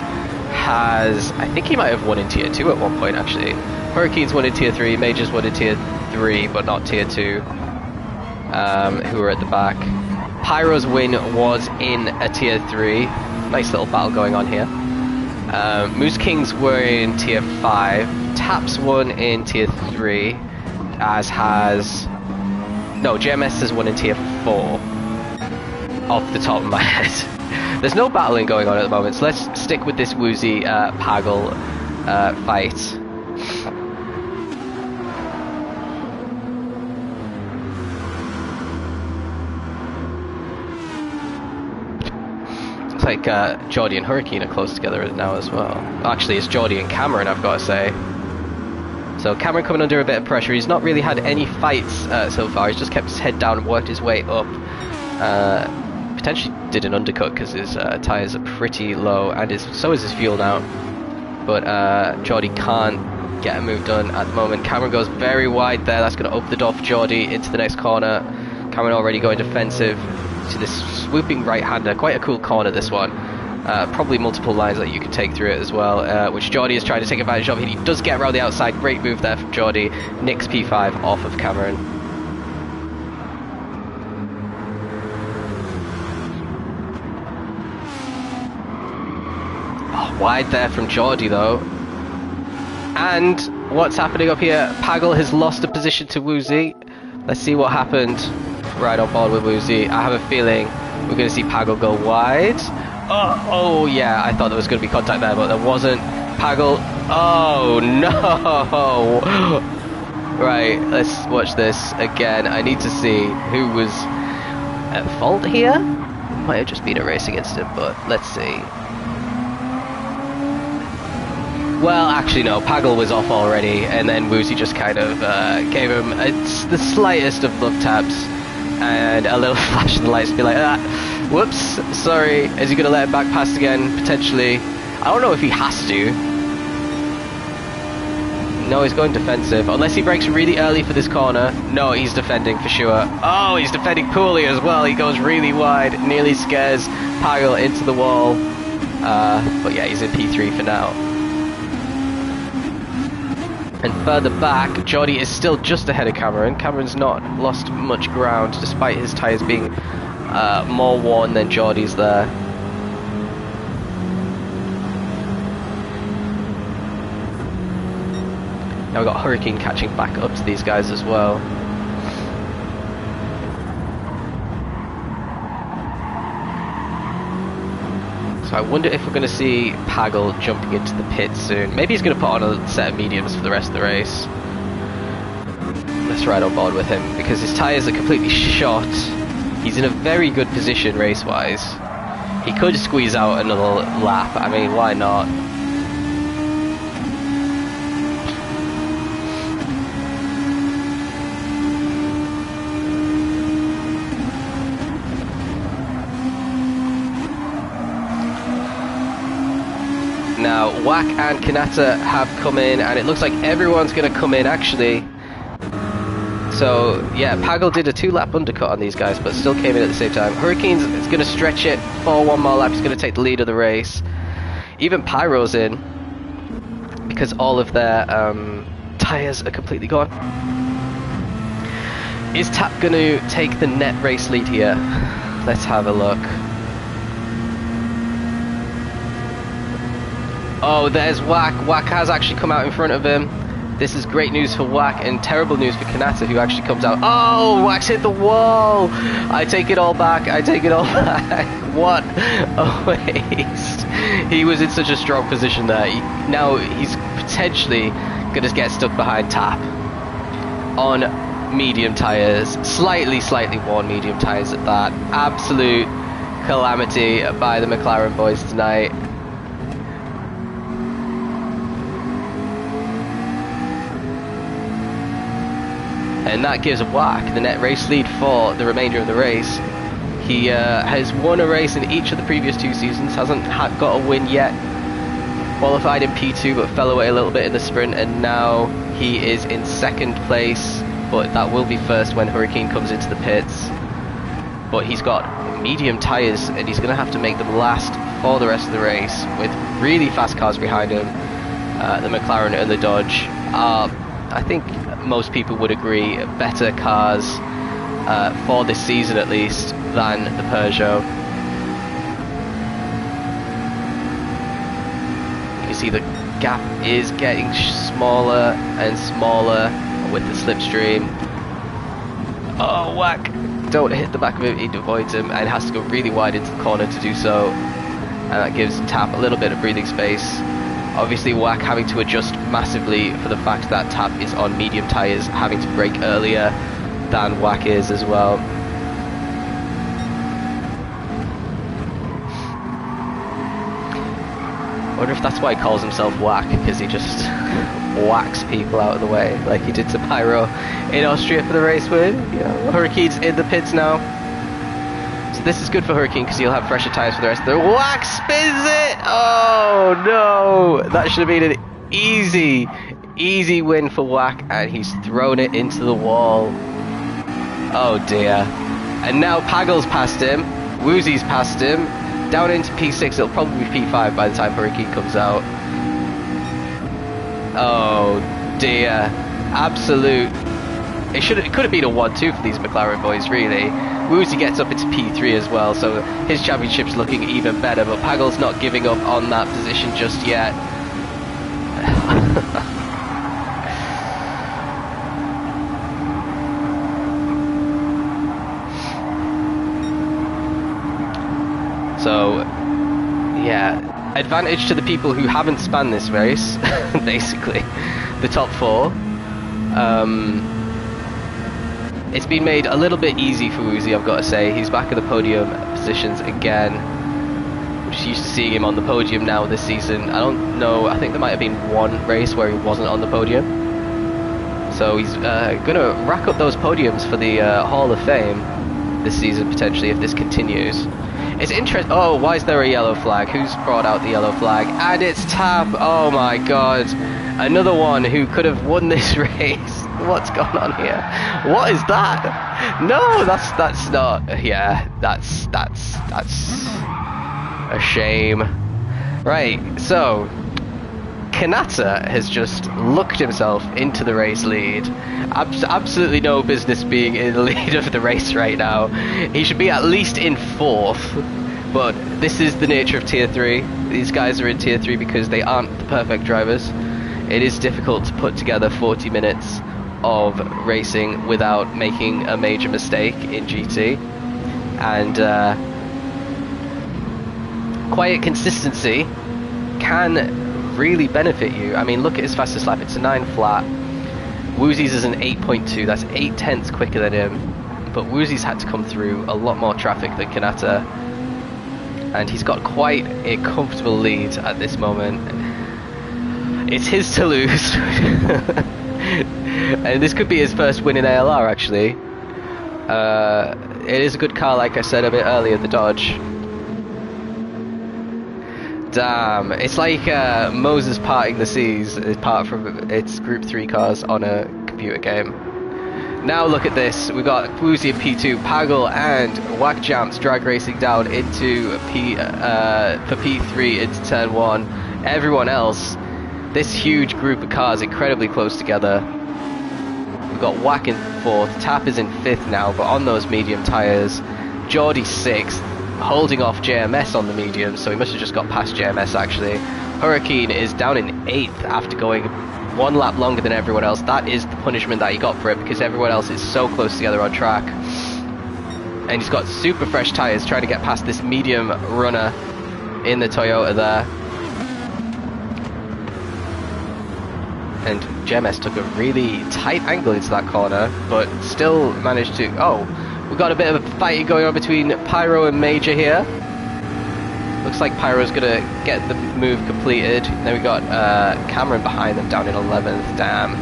has. I think he might have won in tier 2 at one point actually. Hurricane's won in tier 3. Majors won in tier 3, but not tier 2. Who are at the back. Pyro's win was in a tier 3. Nice little battle going on here. Moose Kings were in tier 5, Taps won in tier 3, as has... No, JMS has won in tier 4, off the top of my head. There's no battling going on at the moment, so let's stick with this Woozy Paggle fight. Like Jordy and Hurricane are close together now as well. Actually, it's Jordy and Cameron, I've got to say. So Cameron coming under a bit of pressure. He's not really had any fights so far. He's just kept his head down and worked his way up. Potentially did an undercut because his tyres are pretty low, and so is his fuel now. But Jordy can't get a move done at the moment. Cameron goes very wide there. That's going to open the door for Jordy into the next corner. Cameron already going defensive to this swooping right-hander. Quite a cool corner, this one. Probably multiple lines that you could take through it as well, which Jordy is trying to take advantage of. He does get around the outside. Great move there from Jordy. Nicks P5 off of Cameron. Oh, wide there from Jordy though. And what's happening up here? Paggle has lost a position to Woozy. Let's see what happened. Right on board with Woozy. I have a feeling we're going to see Paggle go wide. Oh yeah, I thought there was going to be contact there, but there wasn't. Paggle. Oh no! Right, let's watch this again. I need to see who was at fault here. Might have just been a racing incident, but let's see. Well, actually no, Paggle was off already, and then Woozy just kind of gave him the slightest of love taps. And a little flash of the lights to be like, whoops, sorry. Is he going to let him back past again? Potentially. I don't know if he has to. No, he's going defensive. Unless he breaks really early for this corner. No, he's defending for sure. Oh, he's defending poorly as well. He goes really wide. Nearly scares Paggle into the wall. But yeah, he's in P3 for now. And further back, Jordy is still just ahead of Cameron. Cameron's not lost much ground, despite his tyres being more worn than Jordy's there. Now we've got Hurricane catching back up to these guys as well. So I wonder if we're going to see Paggle jumping into the pit soon. Maybe he's going to put on a set of mediums for the rest of the race. Let's ride on board with him, because his tyres are completely shot. He's in a very good position race-wise. He could squeeze out another lap. I mean, why not? Now, Wack and Kanata have come in, and it looks like everyone's going to come in actually. So yeah, Pagel did a 2-lap undercut on these guys, but still came in at the same time. Hurricanes is going to stretch it for one more lap. He's going to take the lead of the race. Even Pyro's in, because all of their tyres are completely gone. Is Tap going to take the net race lead here? Let's have a look. Oh, there's Wack. Wack has actually come out in front of him. This is great news for Wack and terrible news for Kanata, who actually comes out. Oh, Wack's hit the wall! I take it all back. I take it all back. What a waste. He was in such a strong position there. Now he's potentially going to get stuck behind Tap on medium tyres. Slightly worn medium tyres at that. Absolute calamity by the McLaren boys tonight. And that gives Wack the net race lead for the remainder of the race. He has won a race in each of the previous 2 seasons, hasn't got a win yet. Qualified in P2 but fell away a little bit in the sprint, and now he is in 2nd place, but that will be first when Hurricane comes into the pits. But he's got medium tyres and he's going to have to make them last for the rest of the race with really fast cars behind him. The McLaren and the Dodge are, I think most people would agree, better cars for this season at least than the Peugeot. You can see the gap is getting smaller and smaller with the slipstream. Oh, Wack! Don't hit the back of him, he avoids him and has to go really wide into the corner to do so. And that gives Tap a little bit of breathing space. Obviously Wack having to adjust massively for the fact that Tap is on medium tyres, having to brake earlier than Wack is as well. I wonder if that's why he calls himself Wack, because he just whacks people out of the way like he did to Pyro in Austria for the race win. You know, Hurricane's in the pits now. So this is good for Hurricane because he'll have fresher tyres for the rest of the... Wack spins it! Oh no! That should have been an easy win for Wack, and he's thrown it into the wall. Oh dear. And now Pagel's past him, Woozy's past him, down into P6, it'll probably be P5 by the time Hurricane comes out. Oh dear. Absolute... It could have been a 1-2 for these McLaren boys, really. Woozy gets up into P3 as well, so his championship's looking even better, but Pagel's not giving up on that position just yet. So, yeah, advantage to the people who haven't spanned this race, basically, the top 4. It's been made a little bit easy for Woozy, I've got to say. He's back in the podium positions again. I'm just used to seeing him on the podium now this season. I don't know, I think there might have been one race where he wasn't on the podium. So he's going to rack up those podiums for the Hall of Fame this season, potentially, if this continues. It's interesting. Oh, why is there a yellow flag? Who's brought out the yellow flag? And it's Tap. Oh my god. Another one who could have won this race. What's going on here? What is that? No, that's not. Yeah, that's a shame. Right, so Kanata has just looked himself into the race lead. Absolutely no business being in the lead of the race right now. He should be at least in 4th, but this is the nature of Tier 3. These guys are in Tier 3 because they aren't the perfect drivers. It is difficult to put together 40 minutes of racing without making a major mistake in GT. And quiet consistency can really benefit you. I mean, look at his fastest lap, it's a 9 flat. Woozy's is an 8.2, that's 8 tenths quicker than him, but Woozy's had to come through a lot more traffic than Kanata, and he's got quite a comfortable lead at this moment. It's his to lose. And this could be his first win in ALR, actually. It is a good car, like I said a bit earlier, the Dodge. damn. It's like Moses parting the seas apart from its Group 3 cars on a computer game. Now look at this. We've got Woozy in P2, Pagel and Whack Jamps drag racing down into for P3 into turn 1. Everyone else, this huge group of cars incredibly close together. We've got Whack in 4th, Tap is in 5th now, but on those medium tyres. Geordie 6th, holding off JMS on the mediums, so he must have just got past JMS actually. Hurricane is down in 8th after going 1 lap longer than everyone else. That is the punishment that he got for it, because everyone else is so close together on track. And he's got super fresh tyres trying to get past this medium runner in the Toyota there. And JMS took a really tight angle into that corner, but still managed to... Oh, we've got a bit of a fight going on between Pyro and Major here. Looks like Pyro's going to get the move completed. Then we got Cameron behind them down in 11th. Damn.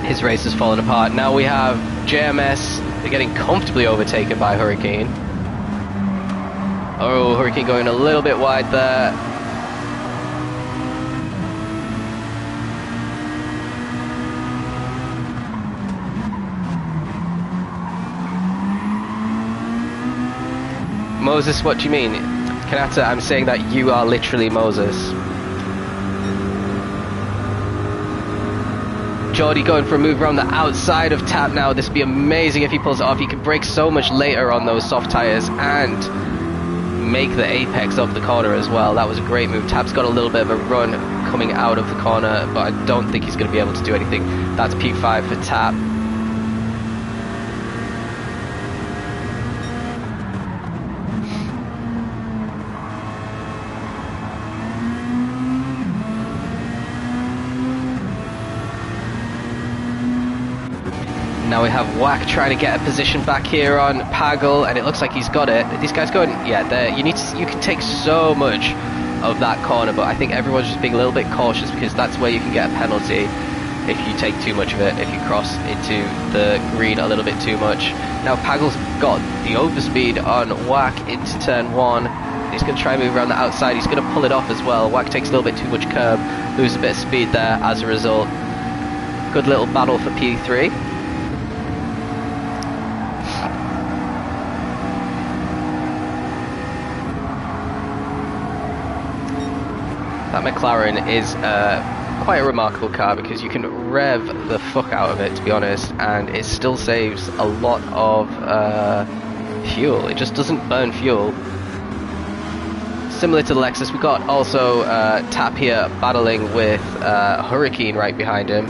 His race has fallen apart. Now we have JMS. They're getting comfortably overtaken by Hurricane. Oh, Hurricane going a little bit wide there. Moses, what do you mean? Kanata, I'm saying that you are literally Moses. Geordie going for a move around the outside of Tap now. This would be amazing if he pulls it off. He can brake so much later on those soft tyres and make the apex of the corner as well. That was a great move. Tap's got a little bit of a run coming out of the corner, but I don't think he's going to be able to do anything. That's P5 for Tap. Now we have Whack trying to get a position back here on Pagel, and it looks like he's got it. These guys going, yeah, there. You can take so much of that corner, but I think everyone's just being a little bit cautious, because that's where you can get a penalty if you take too much of it, if you cross into the green a little bit too much. Now Pagel's got the overspeed on Whack into turn 1. He's going to try and move around the outside. He's going to pull it off as well. Whack takes a little bit too much curb, loses a bit of speed there as a result. Good little battle for P3. That McLaren is quite a remarkable car, because you can rev the fuck out of it, to be honest, and it still saves a lot of fuel. It just doesn't burn fuel. Similar to the Lexus, we've got also Tap here battling with Hurricane right behind him.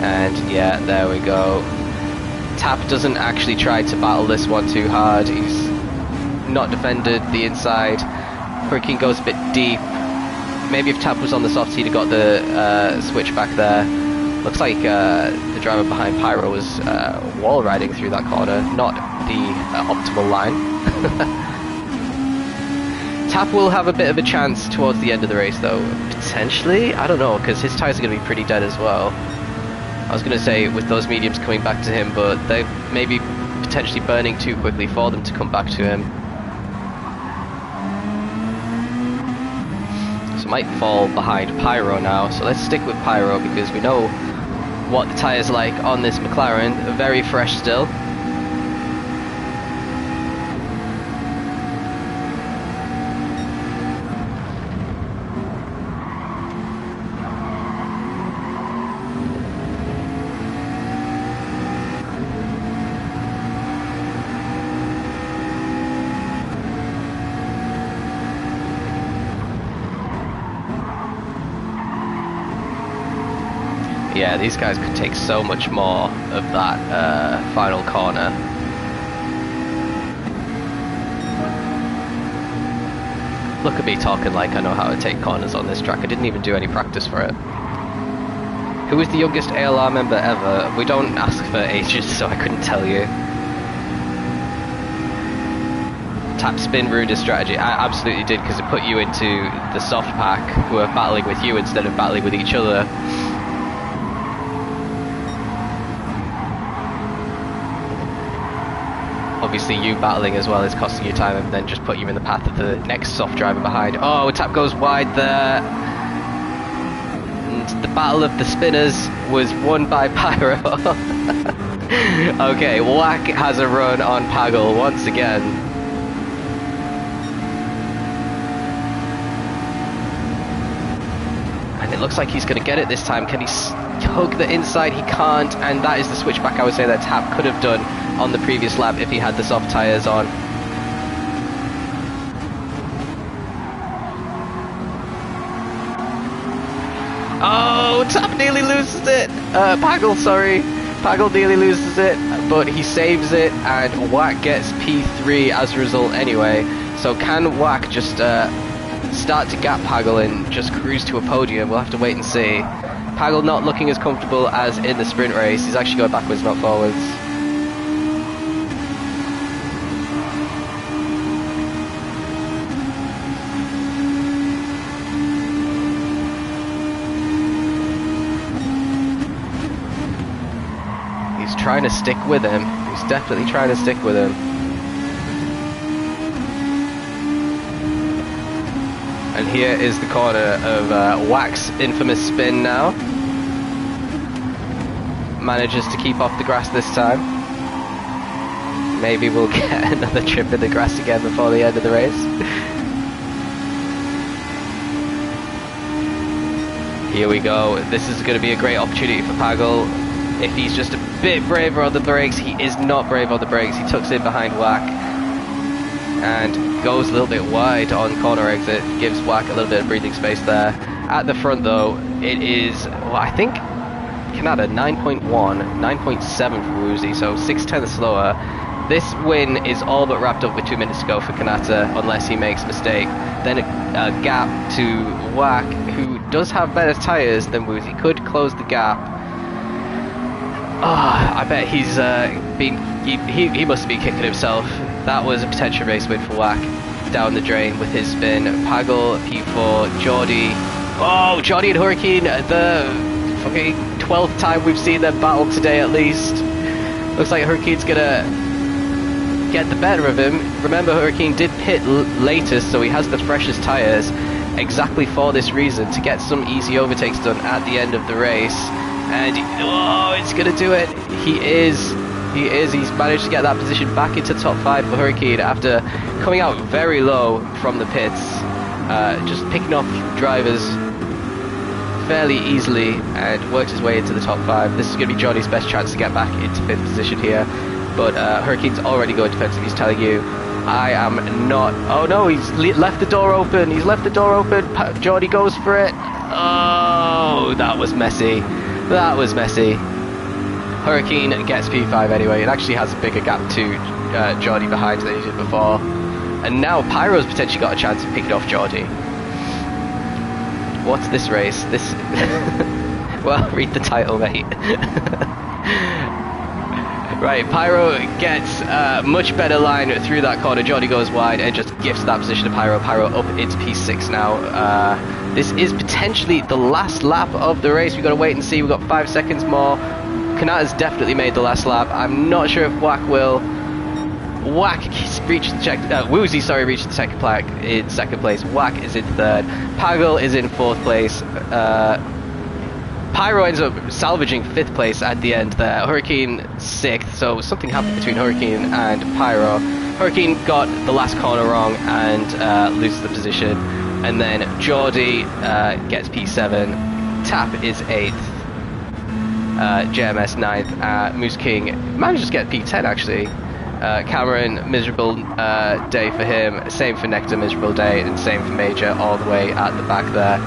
And yeah, there we go. Tap doesn't actually try to battle this one too hard. He's not defended the inside. Hurricane goes a bit deep. Maybe if Tap was on the softs, he'd have got the switch back there. Looks like the driver behind Pyro was wall riding through that corner, not the optimal line. Tap will have a bit of a chance towards the end of the race though, potentially. I don't know, because his tyres are going to be pretty dead as well. I was going to say with those mediums coming back to him, but they may be potentially burning too quickly for them to come back to him. So might fall behind Pyro now. So let's stick with Pyro, because we know what the tyres are like on this McLaren. Very fresh still. Yeah, these guys could take so much more of that final corner. Look at me talking like I know how to take corners on this track. I didn't even do any practice for it. Who is the youngest ALR member ever? We don't ask for ages, so I couldn't tell you. Tap spin ruined his strategy. I absolutely did, because it put you into the soft pack, who are battling with you instead of battling with each other. obviously you battling as well is costing you time and then just put you in the path of the next soft driver behind. Oh, tap goes wide there. And the battle of the spinners was won by Pyro. Okay, Whack has a run on Pagel once again. And it looks like he's going to get it this time. Can he hug the inside? He can't, and that is the switchback I would say that Tap could have done on the previous lap if he had the soft tyres on. Oh, Tap nearly loses it! Pagel, sorry. Pagel nearly loses it, but he saves it, and Whack gets P3 as a result anyway. So can Whack just start to gap Pagel and just cruise to a podium? We'll have to wait and see. Pagel not looking as comfortable as in the sprint race. He's actually going backwards, not forwards. He's trying to stick with him. He's definitely trying to stick with him. And here is the corner of Whack's infamous spin now. Manages to keep off the grass this time. Maybe we'll get another trip in the grass again before the end of the race. Here we go. This is going to be a great opportunity for Pagel. If he's just a bit braver on the brakes. He is not brave on the brakes. He tucks in behind Whack and goes a little bit wide on corner exit. Gives Whack a little bit of breathing space there. At the front though, it is, well, I think Canada 9.1, 9.7 for Woozy, so 6/10 slower. This win is all but wrapped up with 2 minutes to go for Kanata, unless he makes a mistake. Then a gap to Whack, who does have better tyres than Woozy, could close the gap. I bet he's he must be kicking himself. That was a potential race win for Whack. Down the drain with his spin. Pagel, P4, Geordie. Oh, Geordie and Hurricane, the fucking 12th time we've seen them battle today at least. Looks like Hurricane's gonna get the better of him. Remember, Hurricane did pit latest, so he has the freshest tyres, exactly for this reason, to get some easy overtakes done at the end of the race. And oh, it's gonna do it. He's managed to get that position back into top 5 for Hurricane after coming out very low from the pits, just picking off drivers fairly easily and worked his way into the top 5. This is going to be Johnny's best chance to get back into 5th position here, but Hurricane's already going defensive. He's telling you, I am not. Oh no, he's left the door open. He's left the door open. Johnny goes for it. Oh, that was messy. That was messy. Hurricane gets P5 anyway. It actually has a bigger gap to Geordie behind than he did before. And now Pyro's potentially got a chance of picking off Geordie. What's this race? This... well, read the title, mate. Right, Pyro gets a much better line through that corner. Geordie goes wide and just gifts that position to Pyro. Pyro up into P6 now. This is potentially the last lap of the race. We've got to wait and see. We've got 5 seconds more. Kanata's definitely made the last lap. I'm not sure if Whack will. Whack reached the Woozy, sorry, reached the second in second place. Whack is in 3rd. Pagel is in 4th place. Pyro ends up salvaging 5th place at the end there. Hurricane 6th, so something happened between Hurricane and Pyro. Hurricane got the last corner wrong and loses the position. And then Geordie gets P7. Tap is 8th. JMS 9th. Moose King manages to get P10 actually. Cameron, miserable day for him. Same for Nectar, miserable day, and same for Major, all the way at the back there.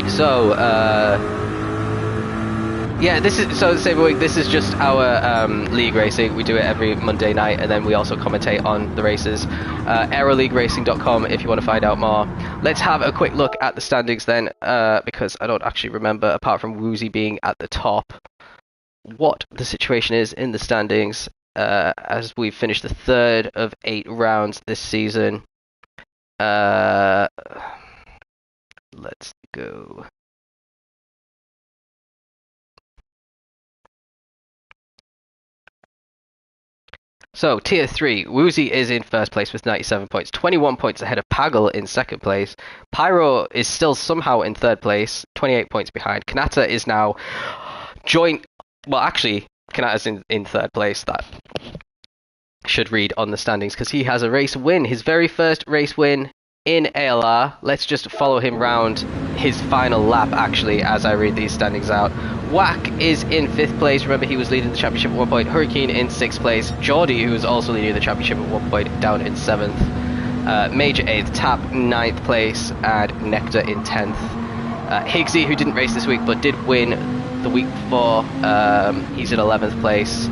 So, yeah, this is so same week. This is just our league racing. We do it every Monday night, and then we also commentate on the races. AeroLeagueRacing.com if you want to find out more. Let's have a quick look at the standings then, because I don't actually remember, apart from Woozy being at the top, what the situation is in the standings. As we've finished the 3rd of 8 rounds this season. Let's go. So, Tier 3, Woozy is in first place with 97 points, 21 points ahead of Pagel in second place. Pyro is still somehow in third place, 28 points behind. Kanata is now joint... Well, actually, Kanata's in third place. That should read on the standings because he has a race win. His very first race win in ALR. Let's just follow him round his final lap, actually, as I read these standings out. Whack is in 5th place. Remember, he was leading the championship at one point. Hurricane in 6th place. Geordie, who was also leading the championship at one point, down in 7th. Major 8th. Tap 9th place. And Nectar in 10th. Higgsy, who didn't race this week but did win the week before, he's in 11th place.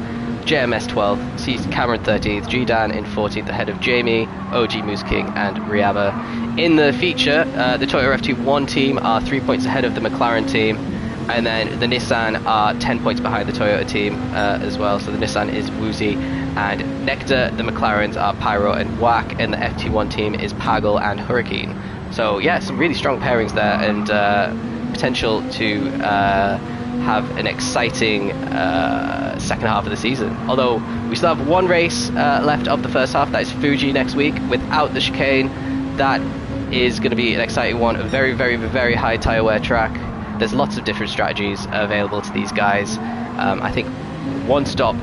JMS 12th, sees Cameron 13th, G-Dan in 14th ahead of Jamie, OG Moose King and Riaba. In the feature, the Toyota FT1 team are 3 points ahead of the McLaren team, and then the Nissan are 10 points behind the Toyota team as well. So the Nissan is Woozy and Nectar, the McLarens are Pyro and Whack, and the FT1 team is Pagel and Hurricane. So yeah, some really strong pairings there, and potential to have an exciting second half of the season. Although we still have one race left of the first half, that is Fuji next week without the chicane. That is going to be an exciting one, a very, very, very high tyre wear track. There's lots of different strategies available to these guys. I think one stop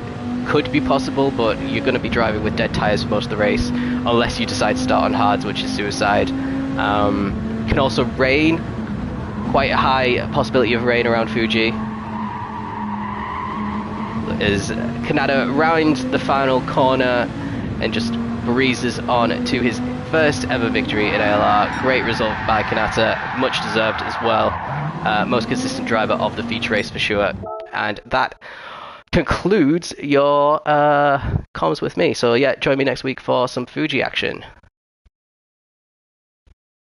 could be possible, but you're going to be driving with dead tyres for most of the race, unless you decide to start on hards, which is suicide. Can also rain, quite a high possibility of rain around Fuji. As Kanata rounds the final corner and just breezes on to his first ever victory in ALR. Great result by Kanata, much deserved as well. Most consistent driver of the feature race for sure. And that concludes your comms with me. So yeah, join me next week for some Fuji action.